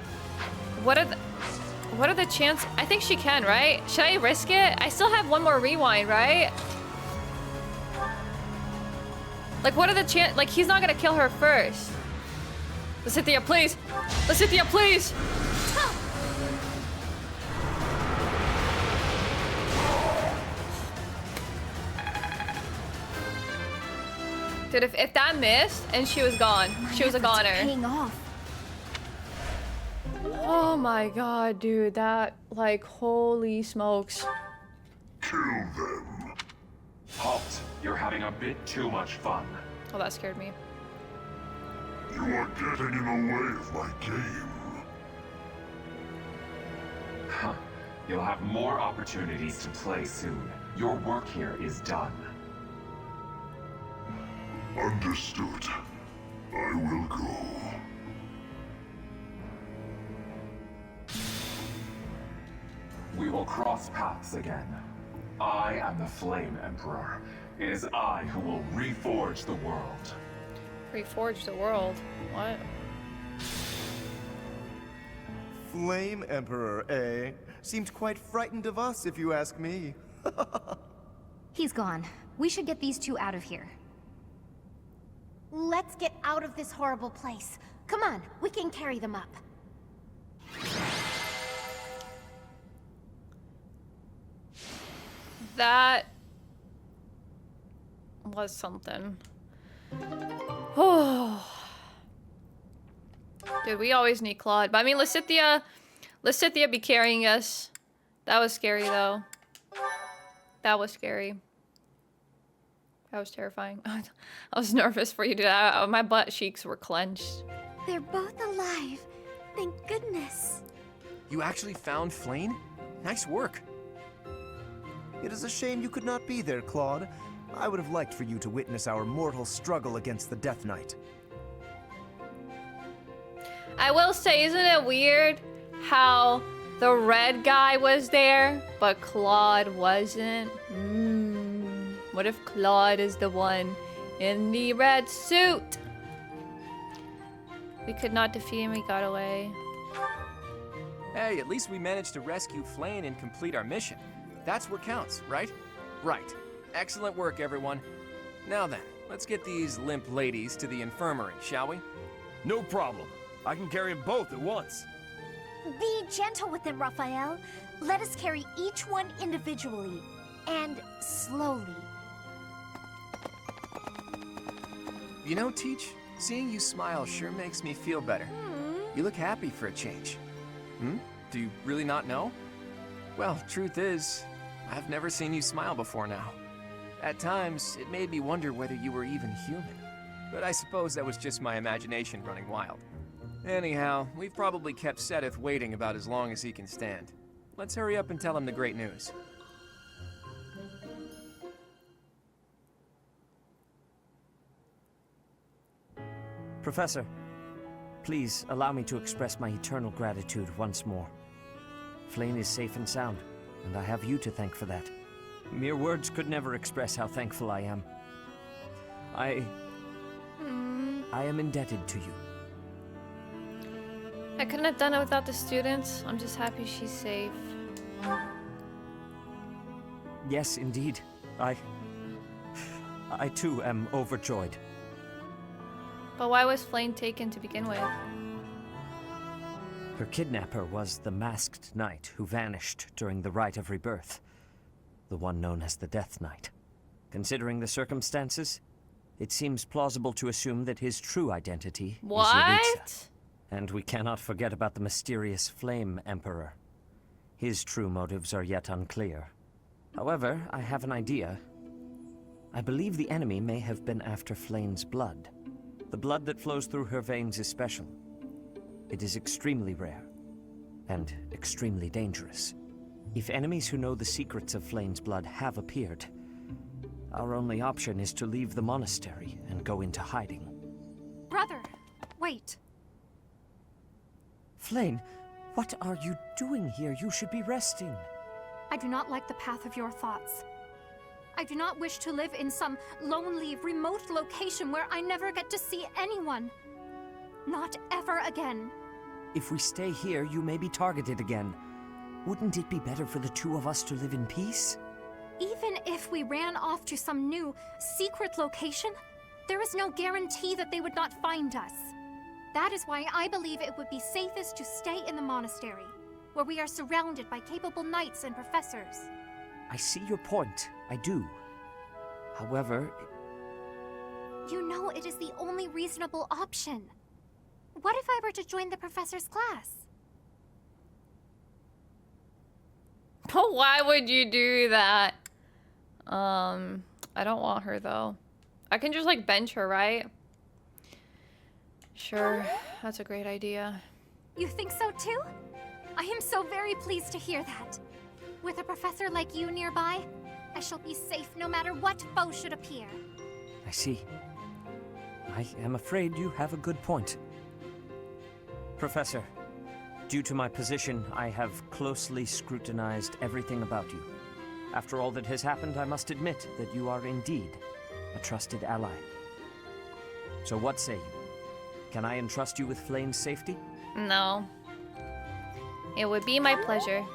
what are the chances? I think she can, right? Should I risk it? I still have one more rewind, right? Like, what are the chances? Like, he's not going to kill her first. Lysithea, please. Lysithea, please. Dude, if that missed and she was gone, she was a goner. Paying off. Oh my god, dude, that, like, holy smokes. Kill them. Halt. You're having a bit too much fun. Oh, that scared me. You are getting in the way of my game. Huh. You'll have more opportunities to play soon. Your work here is done. Understood. I will go. We will cross paths again. I am the Flame Emperor. It is I who will reforge the world. Reforge the world? What? Flame Emperor, eh? Seemed quite frightened of us, if you ask me. He's gone. We should get these two out of here. Let's get out of this horrible place. Come on, we can carry them up. That was something. Oh. Dude, we always need Claude. But I mean, Lysithea be carrying us. That was scary, though. That was scary. That was terrifying. I was nervous for you to. My butt cheeks were clenched. They're both alive. Thank goodness. You actually found Flayn? Nice work. It is a shame you could not be there, Claude. I would have liked for you to witness our mortal struggle against the Death Knight. I will say, isn't it weird how the red guy was there, but Claude wasn't? What if Claude is the one in the red suit? We could not defeat him, he got away. Hey, at least we managed to rescue Flayn and complete our mission. That's what counts, right? Right. Excellent work, everyone. Now then, let's get these limp ladies to the infirmary, shall we? No problem. I can carry them both at once. Be gentle with them, Raphael. Let us carry each one individually and slowly. You know, Teach, seeing you smile sure makes me feel better. You look happy for a change. Do you really not know? Well, truth is, I've never seen you smile before now. At times, it made me wonder whether you were even human. But I suppose that was just my imagination running wild. Anyhow, we've probably kept Sethith waiting about as long as he can stand. Let's hurry up and tell him the great news. Professor, please allow me to express my eternal gratitude once more. Flayn is safe and sound, and I have you to thank for that. Mere words could never express how thankful I am. I am indebted to you. I couldn't have done it without the students. I'm just happy she's safe. Yes, indeed. I too am overjoyed. But why was Flayn taken to begin with? Her kidnapper was the masked knight who vanished during the Rite of Rebirth. The one known as the Death Knight. Considering the circumstances, it seems plausible to assume that his true identity is Yelitsa. And we cannot forget about the mysterious Flame Emperor. His true motives are yet unclear. However, I have an idea. I believe the enemy may have been after Flayn's blood. The blood that flows through her veins is special. It is extremely rare, and extremely dangerous. If enemies who know the secrets of Flayn's blood have appeared, our only option is to leave the monastery and go into hiding. Brother, wait. Flayn, what are you doing here? You should be resting. I do not like the path of your thoughts. I do not wish to live in some lonely, remote location where I never get to see anyone. Not ever again. If we stay here, you may be targeted again. Wouldn't it be better for the two of us to live in peace? Even if we ran off to some new, secret location, there is no guarantee that they would not find us. That is why I believe it would be safest to stay in the monastery, where we are surrounded by capable knights and professors. I see your point. I do. However... You know it is the only reasonable option. What if I were to join the professor's class? Why would you do that? I don't want her though. I can just like bench her, right? Sure, that's a great idea. You think so too? I am so very pleased to hear that. With a professor like you nearby, I shall be safe no matter what foe should appear. I see. I am afraid you have a good point. Professor, due to my position, I have closely scrutinized everything about you. After all that has happened, I must admit that you are indeed a trusted ally. So what say you? Can I entrust you with Flayn's safety? No. It would be my pleasure.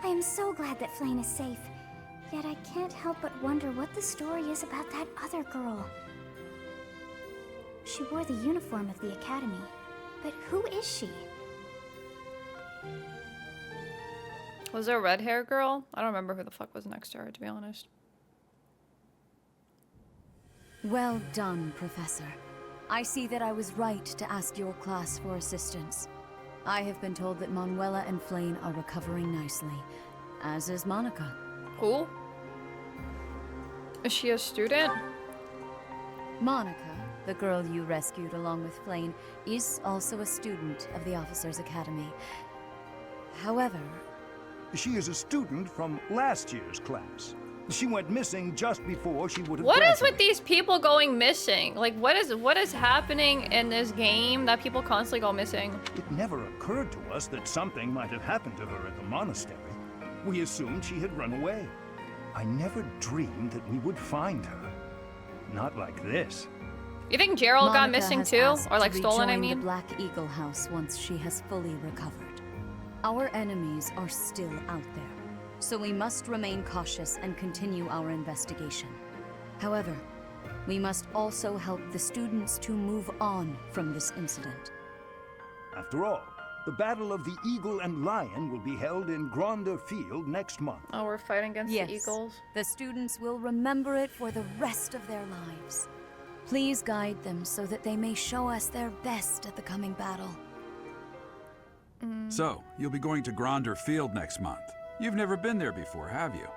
I am so glad that Flayn is safe. Yet I can't help but wonder what the story is about that other girl. She wore the uniform of the academy. But who is she? Was there a red hair girl? I don't remember who the fuck was next to her, to be honest. Well done, Professor. I see that I was right to ask your class for assistance. I have been told that Manuela and Flayn are recovering nicely, as is Monica. Who? Is she a student? Monica, the girl you rescued along with Flayn, is also a student of the Officers' Academy. However... She is a student from last year's class. She went missing just before she would have What is graduated. with these people going missing? Like, what is happening in this game that people constantly go missing? It never occurred to us that something might have happened to her at the monastery. We assumed she had run away. I never dreamed that we would find her. Not like this. You think Gerald got Monica missing has too? asked Or like to stolen, I rejoin mean? the Black Eagle House once she has fully recovered. Our enemies are still out there, so we must remain cautious and continue our investigation. However, we must also help the students to move on from this incident. After all, the Battle of the Eagle and Lion will be held in Gronder Field next month. Oh, we're fighting against Yes, the Eagles? the students will remember it for the rest of their lives. Please guide them so that they may show us their best at the coming battle. So, you'll be going to Gronder Field next month. You've never been there before, have you?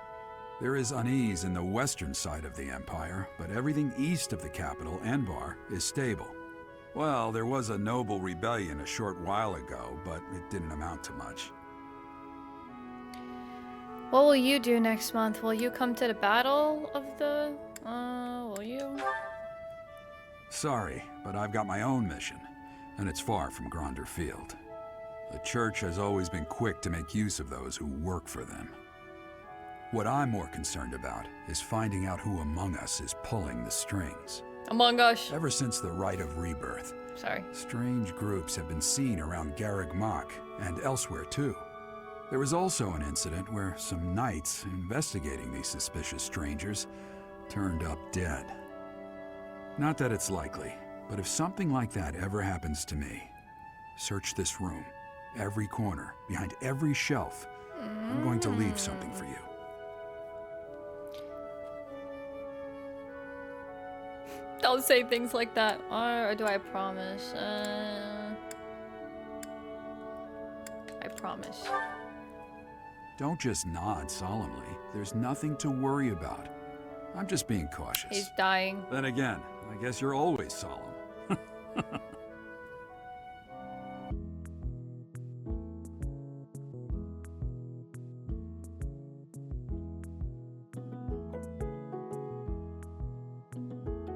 There is unease in the western side of the Empire, but everything east of the capital, Enbar, is stable. Well, there was a noble rebellion a short while ago, but it didn't amount to much. What will you do next month? Will you come to the battle of the... will you? Sorry, but I've got my own mission, and it's far from Gronder Field. The Church has always been quick to make use of those who work for them. What I'm more concerned about is finding out who among us is pulling the strings. Among Us. Ever since the Rite of Rebirth, Sorry. strange groups have been seen around Garreg Mach and elsewhere too. There was also an incident where some knights investigating these suspicious strangers turned up dead. Not that it's likely, but if something like that ever happens to me, search this room, every corner, behind every shelf. I'm going to leave something for you. Don't say things like that. Or do I promise? I promise. Don't just nod solemnly. There's nothing to worry about. I'm just being cautious. He's dying. Then again, I guess you're always solemn.